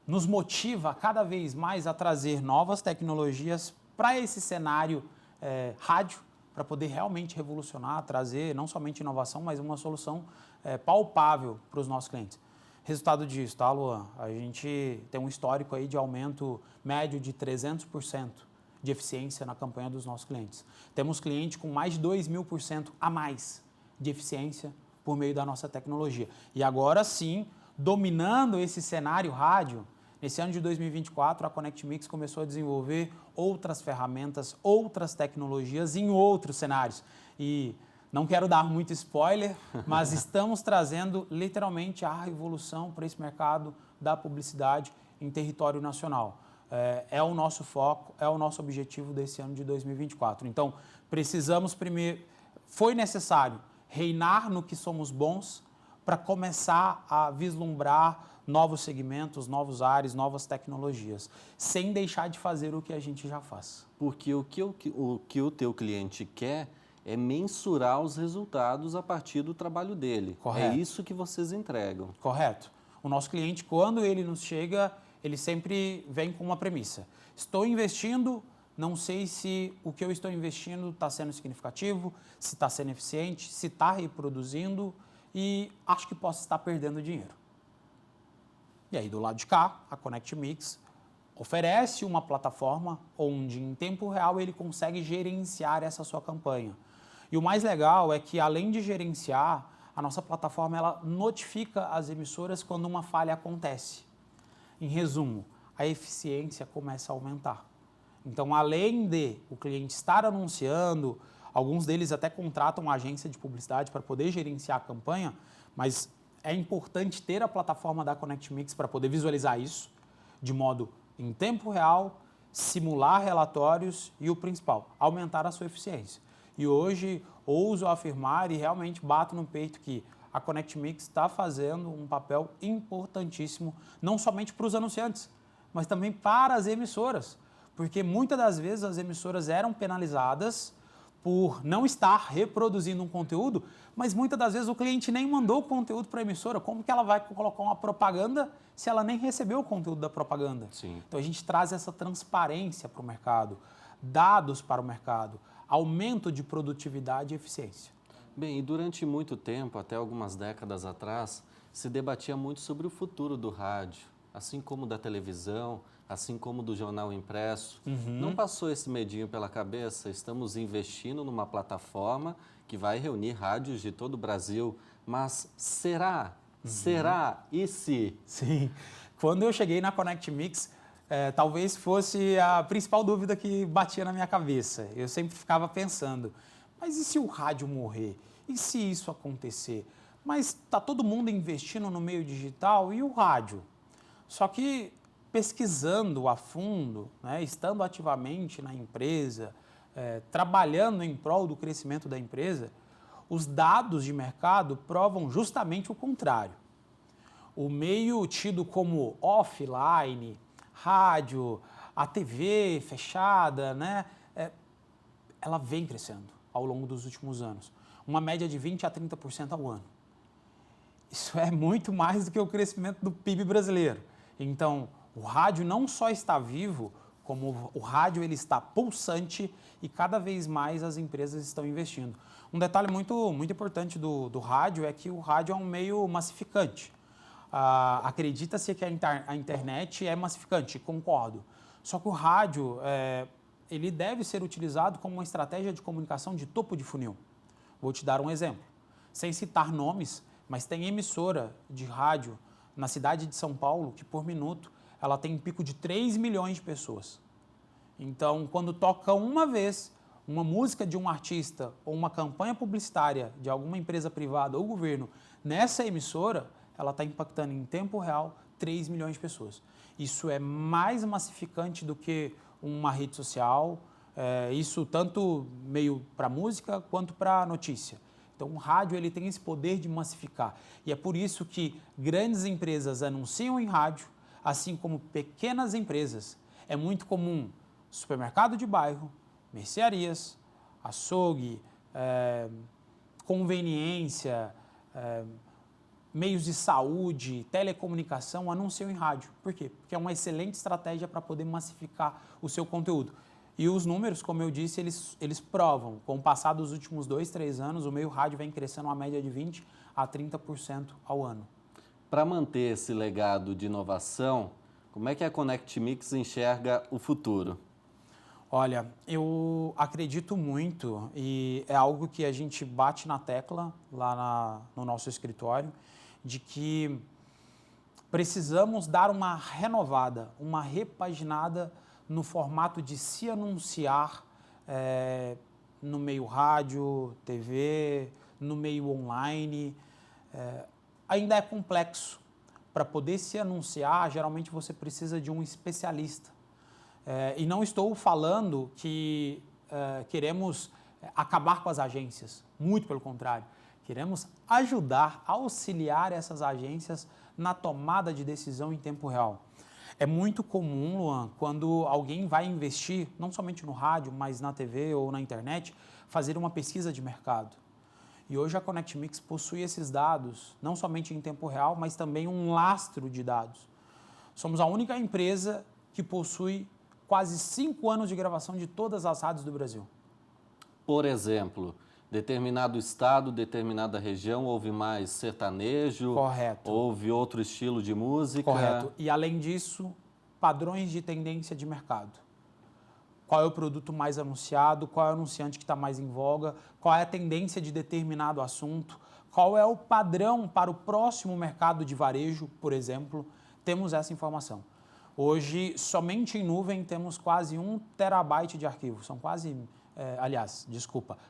nos motiva cada vez mais a trazer novas tecnologias para esse cenário rádio, para poder realmente revolucionar, trazer não somente inovação, mas uma solução palpável para os nossos clientes. Resultado disso, tá, Luan? A gente tem um histórico aí de aumento médio de 300% de eficiência na campanha dos nossos clientes. Temos cliente com mais de 2.000% a mais de eficiência por meio da nossa tecnologia. E agora sim, dominando esse cenário rádio, nesse ano de 2024, a Connect Mix começou a desenvolver outras ferramentas, outras tecnologias em outros cenários. E Não quero dar muito spoiler, mas estamos trazendo literalmente a revolução para esse mercado da publicidade em território nacional. É o nosso foco, é o nosso objetivo desse ano de 2024. Então, precisamos primeiro, foi necessário reinar no que somos bons para começar a vislumbrar novos segmentos, novos ares, novas tecnologias, sem deixar de fazer o que a gente já faz. Porque o que o teu cliente quer é mensurar os resultados a partir do trabalho dele. Correto. É isso que vocês entregam. Correto. O nosso cliente, quando ele nos chega, ele sempre vem com uma premissa. Estou investindo, não sei se o que eu estou investindo está sendo significativo, se está sendo eficiente, se está reproduzindo e acho que posso estar perdendo dinheiro. E aí, do lado de cá, a Connect Mix oferece uma plataforma onde, em tempo real, ele consegue gerenciar essa sua campanha. E o mais legal é que, além de gerenciar, a nossa plataforma ela notifica as emissoras quando uma falha acontece. Em resumo, a eficiência começa a aumentar. Então, além de o cliente estar anunciando, alguns deles até contratam uma agência de publicidade para poder gerenciar a campanha, mas é importante ter a plataforma da Connect Mix para poder visualizar isso de modo em tempo real, simular relatórios e o principal, aumentar a sua eficiência. E hoje ouso afirmar e realmente bato no peito que a Connect Mix está fazendo um papel importantíssimo, não somente para os anunciantes, mas também para as emissoras. Porque muitas das vezes as emissoras eram penalizadas por não estar reproduzindo um conteúdo, mas muitas das vezes o cliente nem mandou o conteúdo para a emissora. Como que ela vai colocar uma propaganda se ela nem recebeu o conteúdo da propaganda? Sim. Então a gente traz essa transparência para o mercado, dados para o mercado, aumento de produtividade e eficiência. Bem, e durante muito tempo, até algumas décadas atrás, se debatia muito sobre o futuro do rádio, assim como da televisão, assim como do jornal impresso. Não passou esse medinho pela cabeça? Estamos investindo numa plataforma que vai reunir rádios de todo o Brasil, mas será? Será? E se? Sim. Quando eu cheguei na Connect Mix, talvez fosse a principal dúvida que batia na minha cabeça. Eu sempre ficava pensando, mas e se o rádio morrer? E se isso acontecer? Mas está todo mundo investindo no meio digital e o rádio? Só que pesquisando a fundo, né, estando ativamente na empresa, trabalhando em prol do crescimento da empresa, os dados de mercado provam justamente o contrário. O meio tido como offline, rádio, a TV fechada, né, ela vem crescendo ao longo dos últimos anos. Uma média de 20% a 30% ao ano. Isso é muito mais do que o crescimento do PIB brasileiro. Então, o rádio não só está vivo, como o rádio ele está pulsante e cada vez mais as empresas estão investindo. Um detalhe muito importante do rádio é que o rádio é um meio massificante. Acredita-se que a internet é massificante, concordo. Só que o rádio ele deve ser utilizado como uma estratégia de comunicação de topo de funil. Vou te dar um exemplo. Sem citar nomes, mas tem emissora de rádio na cidade de São Paulo que, por minuto, ela tem um pico de 3 milhões de pessoas. Então, quando toca uma vez uma música de um artista ou uma campanha publicitária de alguma empresa privada ou governo nessa emissora, ela está impactando em tempo real 3 milhões de pessoas. Isso é mais massificante do que uma rede social, isso tanto meio para música quanto para notícia. Então, o rádio ele tem esse poder de massificar. E é por isso que grandes empresas anunciam em rádio, assim como pequenas empresas. É muito comum supermercado de bairro, mercearias, açougue, conveniência, meios de saúde, telecomunicação anunciam em rádio. Por quê? Porque é uma excelente estratégia para poder massificar o seu conteúdo. E os números, como eu disse, eles provam. Com o passar dos últimos 2, 3 anos, o meio rádio vem crescendo uma média de 20% a 30% ao ano. Para manter esse legado de inovação, como é que a Connect Mix enxerga o futuro? Olha, eu acredito muito e é algo que a gente bate na tecla lá no nosso escritório, de que precisamos dar uma renovada, uma repaginada no formato de se anunciar no meio rádio, TV, no meio online, ainda é complexo. Para poder se anunciar, geralmente você precisa de um especialista. E não estou falando que queremos acabar com as agências, muito pelo contrário. Queremos ajudar, auxiliar essas agências na tomada de decisão em tempo real. É muito comum, Luan, quando alguém vai investir, não somente no rádio, mas na TV ou na internet, fazer uma pesquisa de mercado. E hoje a ConnectMix possui esses dados, não somente em tempo real, mas também um lastro de dados. Somos a única empresa que possui quase 5 anos de gravação de todas as rádios do Brasil. Por exemplo, determinado estado, determinada região, houve mais sertanejo? Correto. Houve outro estilo de música? Correto. E além disso, padrões de tendência de mercado. Qual é o produto mais anunciado, qual é o anunciante que está mais em voga, qual é a tendência de determinado assunto, qual é o padrão para o próximo mercado de varejo, por exemplo. Temos essa informação. Hoje, somente em nuvem, temos quase 1 terabyte de arquivo. São quase,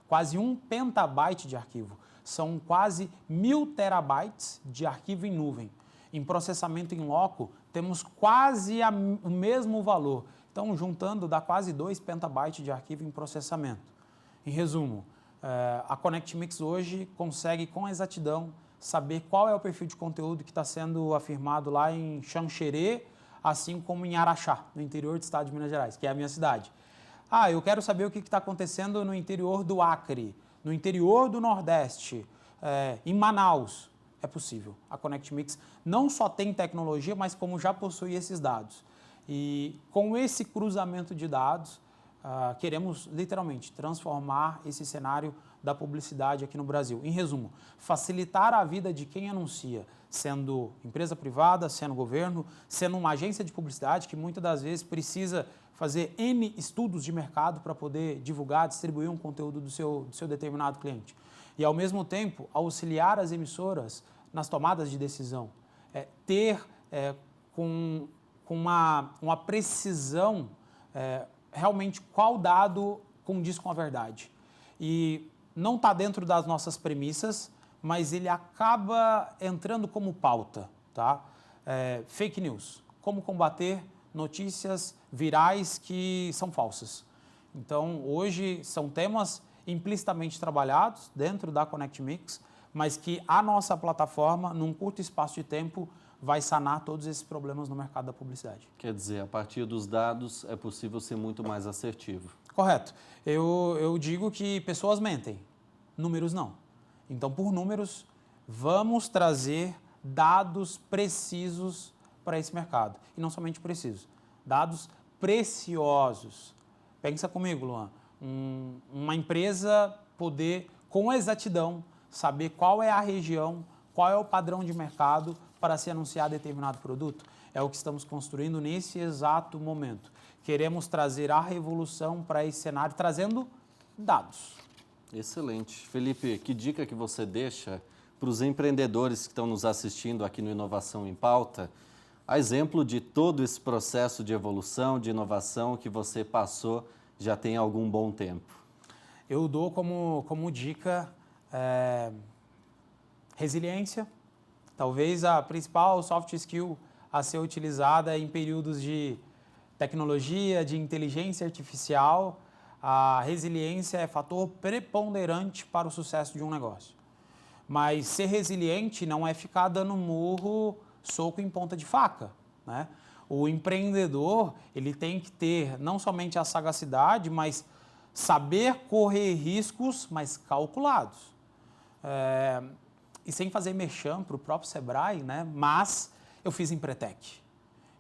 quase 1 petabyte de arquivo. São quase 1.000 terabytes de arquivo em nuvem. Em processamento em loco, temos quase o mesmo valor. Então, juntando, dá quase 2 petabytes de arquivo em processamento. Em resumo, a ConnectMix hoje consegue, com exatidão, saber qual é o perfil de conteúdo que está sendo afirmado lá em Xanxerê, assim como em Araxá, no interior do estado de Minas Gerais, que é a minha cidade. Eu quero saber o que está acontecendo no interior do Acre, no interior do Nordeste, em Manaus. É possível. A ConnectMix não só tem tecnologia, mas como já possui esses dados. E com esse cruzamento de dados, queremos literalmente transformar esse cenário da publicidade aqui no Brasil. Em resumo, facilitar a vida de quem anuncia, sendo empresa privada, sendo governo, sendo uma agência de publicidade que muitas das vezes precisa fazer N estudos de mercado para poder divulgar, distribuir um conteúdo do seu determinado cliente. E, ao mesmo tempo, auxiliar as emissoras nas tomadas de decisão. Ter com uma precisão realmente qual dado condiz com a verdade. E não está dentro das nossas premissas, mas ele acaba entrando como pauta. Tá? Fake news. Como combater notícias virais que são falsas. Então, hoje são temas implicitamente trabalhados dentro da ConnectMix, mas que a nossa plataforma, num curto espaço de tempo, vai sanar todos esses problemas no mercado da publicidade. Quer dizer, a partir dos dados é possível ser muito mais assertivo. Correto. Eu digo que pessoas mentem, números não. Então, por números, vamos trazer dados precisos para esse mercado. E não somente precisos, dados preciosos. Pensa comigo, Luan. Uma empresa poder, com exatidão, saber qual é a região, qual é o padrão de mercado para se anunciar determinado produto. É o que estamos construindo nesse exato momento. Queremos trazer a revolução para esse cenário, trazendo dados. Excelente. Felipe, que dica que você deixa para os empreendedores que estão nos assistindo aqui no Inovação em Pauta, a exemplo de todo esse processo de evolução, de inovação que você passou já tem algum bom tempo? Eu dou como dica resiliência, talvez a principal soft skill a ser utilizada em períodos de tecnologia, de inteligência artificial. A resiliência é fator preponderante para o sucesso de um negócio. Mas ser resiliente não é ficar dando murro, soco em ponta de faca, né? O empreendedor, ele tem que ter não somente a sagacidade, mas saber correr riscos, mas calculados. E sem fazer merchan para o próprio Sebrae, né? Mas eu fiz Empretec.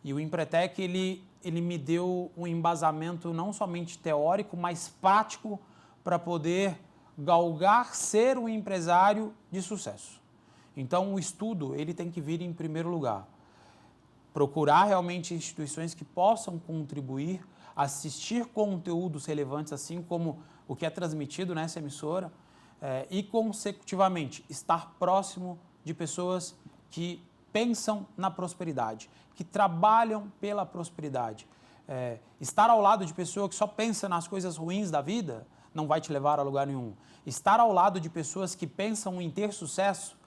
E o Empretec, ele me deu um embasamento não somente teórico, mas prático para poder galgar ser um empresário de sucesso. Então, o estudo, ele tem que vir em primeiro lugar. Procurar realmente instituições que possam contribuir, assistir conteúdos relevantes, assim como o que é transmitido nessa emissora, e, consecutivamente, estar próximo de pessoas que pensam na prosperidade, que trabalham pela prosperidade. Estar ao lado de pessoa que só pensa nas coisas ruins da vida não vai te levar a lugar nenhum. Estar ao lado de pessoas que pensam em ter sucesso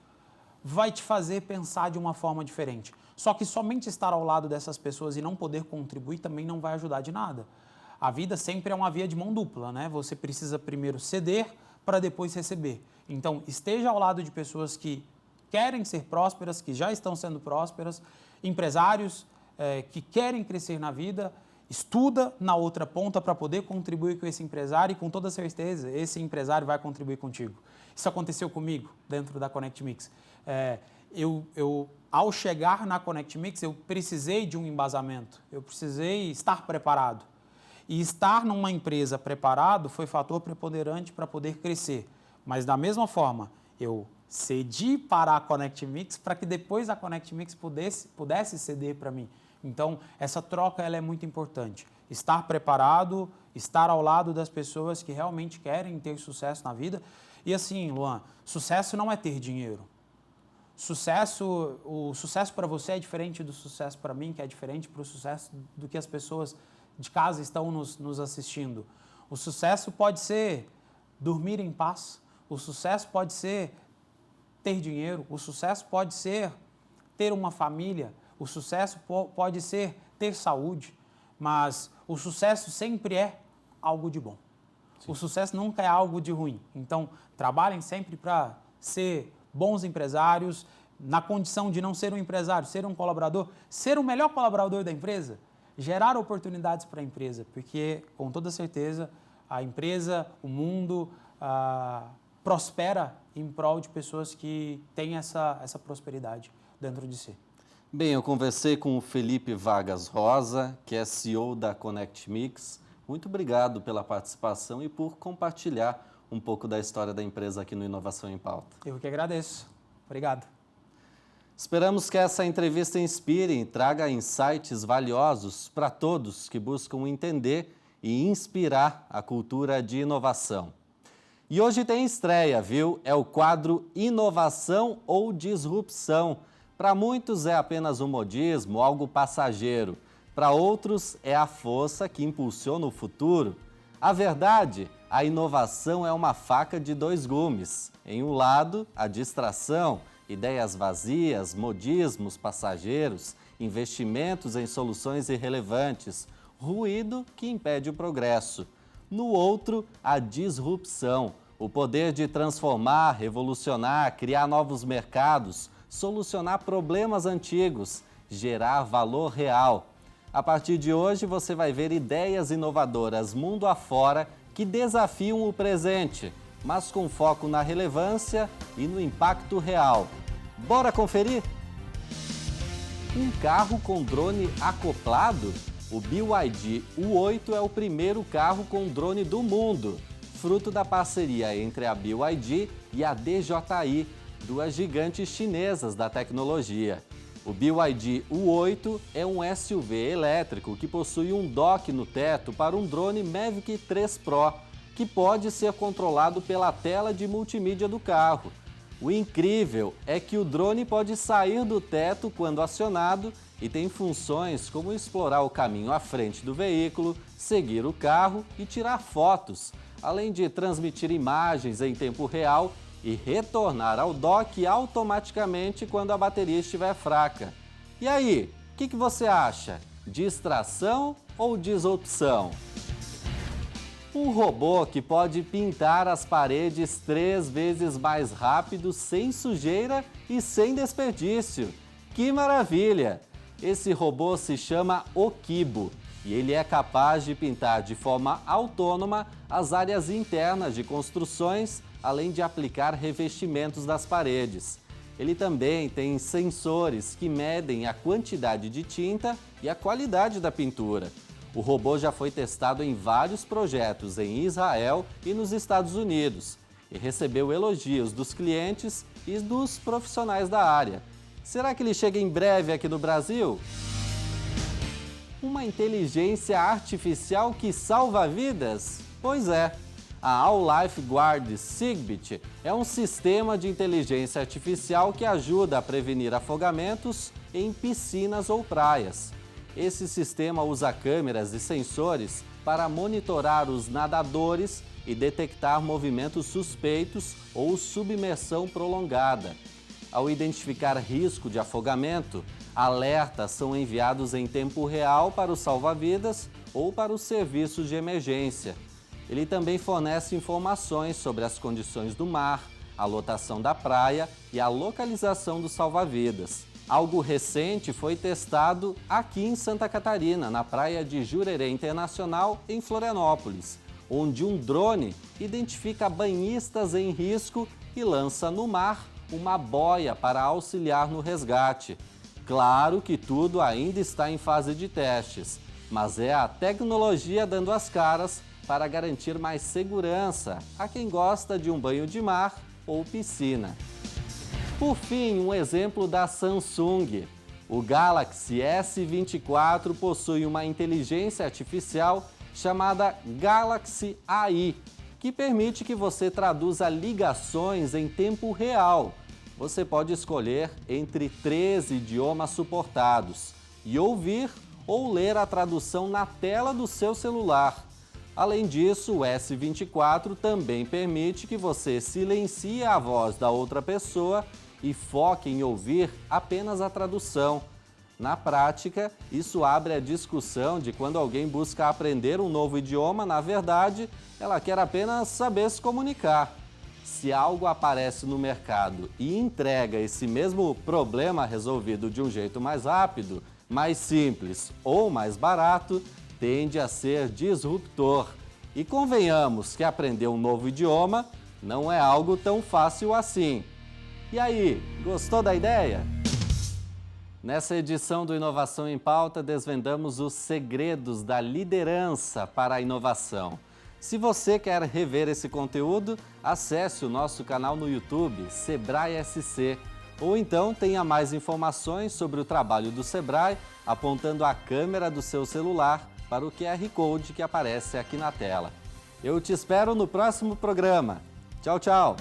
vai te fazer pensar de uma forma diferente. Só que somente estar ao lado dessas pessoas e não poder contribuir também não vai ajudar de nada. A vida sempre é uma via de mão dupla, né? Você precisa primeiro ceder para depois receber. Então, esteja ao lado de pessoas que querem ser prósperas, que já estão sendo prósperas, empresários que querem crescer na vida, estuda na outra ponta para poder contribuir com esse empresário e com toda certeza esse empresário vai contribuir contigo. Isso aconteceu comigo dentro da Connect Mix. Ao chegar na Connect Mix, eu precisei de um embasamento, eu precisei estar preparado. E estar numa empresa preparado foi fator preponderante para poder crescer. Mas da mesma forma, eu cedi para a Connect Mix para que depois a Connect Mix pudesse ceder para mim. Então, essa troca ela é muito importante. Estar preparado, estar ao lado das pessoas que realmente querem ter sucesso na vida. E assim, Luan, sucesso não é ter dinheiro. O sucesso para você é diferente do sucesso para mim, que é diferente para o sucesso do que as pessoas de casa estão nos assistindo. O sucesso pode ser dormir em paz, o sucesso pode ser ter dinheiro, o sucesso pode ser ter uma família, o sucesso pode ser ter saúde, mas o sucesso sempre é algo de bom. Sim. O sucesso nunca é algo de ruim. Então, trabalhem sempre para ser bons empresários, na condição de não ser um empresário, ser um colaborador, ser o melhor colaborador da empresa, gerar oportunidades para a empresa, porque, com toda certeza, a empresa, o mundo prospera em prol de pessoas que têm essa prosperidade dentro de si. Bem, eu conversei com o Felipe Vargas Rosa, que é CEO da Connect Mix. Muito obrigado pela participação e por compartilhar um pouco da história da empresa aqui no Inovação em Pauta. Eu que agradeço. Obrigado. Esperamos que essa entrevista inspire e traga insights valiosos para todos que buscam entender e inspirar a cultura de inovação. E hoje tem estreia, viu? É o quadro Inovação ou Disrupção. Para muitos é apenas um modismo, algo passageiro. Para outros é a força que impulsiona o futuro. A verdade, a inovação é uma faca de dois gumes. Em um lado, a distração, ideias vazias, modismos passageiros, investimentos em soluções irrelevantes, ruído que impede o progresso. No outro, a disrupção, o poder de transformar, revolucionar, criar novos mercados, solucionar problemas antigos, gerar valor real. A partir de hoje, você vai ver ideias inovadoras mundo afora que desafiam o presente, mas com foco na relevância e no impacto real. Bora conferir? Um carro com drone acoplado? O BYD U8 é o primeiro carro com drone do mundo, fruto da parceria entre a BYD e a DJI, duas gigantes chinesas da tecnologia. O BYD U8 é um SUV elétrico que possui um dock no teto para um drone Mavic 3 Pro, que pode ser controlado pela tela de multimídia do carro. O incrível é que o drone pode sair do teto quando acionado e tem funções como explorar o caminho à frente do veículo, seguir o carro e tirar fotos, além de transmitir imagens em tempo real e retornar ao dock automaticamente quando a bateria estiver fraca. E aí, o que você acha? Distração ou disrupção? Um robô que pode pintar as paredes 3 vezes mais rápido, sem sujeira e sem desperdício. Que maravilha! Esse robô se chama Okibo e ele é capaz de pintar de forma autônoma as áreas internas de construções, além de aplicar revestimentos das paredes. Ele também tem sensores que medem a quantidade de tinta e a qualidade da pintura. O robô já foi testado em vários projetos em Israel e nos Estados Unidos e recebeu elogios dos clientes e dos profissionais da área. Será que ele chega em breve aqui no Brasil? Uma inteligência artificial que salva vidas? Pois é. A All Life Guard Sigbit é um sistema de inteligência artificial que ajuda a prevenir afogamentos em piscinas ou praias. Esse sistema usa câmeras e sensores para monitorar os nadadores e detectar movimentos suspeitos ou submersão prolongada. Ao identificar risco de afogamento, alertas são enviados em tempo real para os salva-vidas ou para os serviços de emergência. Ele também fornece informações sobre as condições do mar, a lotação da praia e a localização dos salva-vidas. Algo recente foi testado aqui em Santa Catarina, na praia de Jurerê Internacional, em Florianópolis, onde um drone identifica banhistas em risco e lança no mar uma boia para auxiliar no resgate. Claro que tudo ainda está em fase de testes, mas é a tecnologia dando as caras para garantir mais segurança a quem gosta de um banho de mar ou piscina. Por fim, um exemplo da Samsung. O Galaxy S24 possui uma inteligência artificial chamada Galaxy AI, que permite que você traduza ligações em tempo real. Você pode escolher entre 13 idiomas suportados e ouvir ou ler a tradução na tela do seu celular. Além disso, o S24 também permite que você silencie a voz da outra pessoa e foque em ouvir apenas a tradução. Na prática, isso abre a discussão de quando alguém busca aprender um novo idioma, na verdade, ela quer apenas saber se comunicar. Se algo aparece no mercado e entrega esse mesmo problema resolvido de um jeito mais rápido, mais simples ou mais barato, tende a ser disruptor. E convenhamos que aprender um novo idioma não é algo tão fácil assim. E aí, gostou da ideia? Nessa edição do Inovação em Pauta, desvendamos os segredos da liderança para a inovação. Se você quer rever esse conteúdo, acesse o nosso canal no YouTube, Sebrae SC. Ou então tenha mais informações sobre o trabalho do Sebrae apontando a câmera do seu celular para o QR Code que aparece aqui na tela. Eu te espero no próximo programa. Tchau, tchau!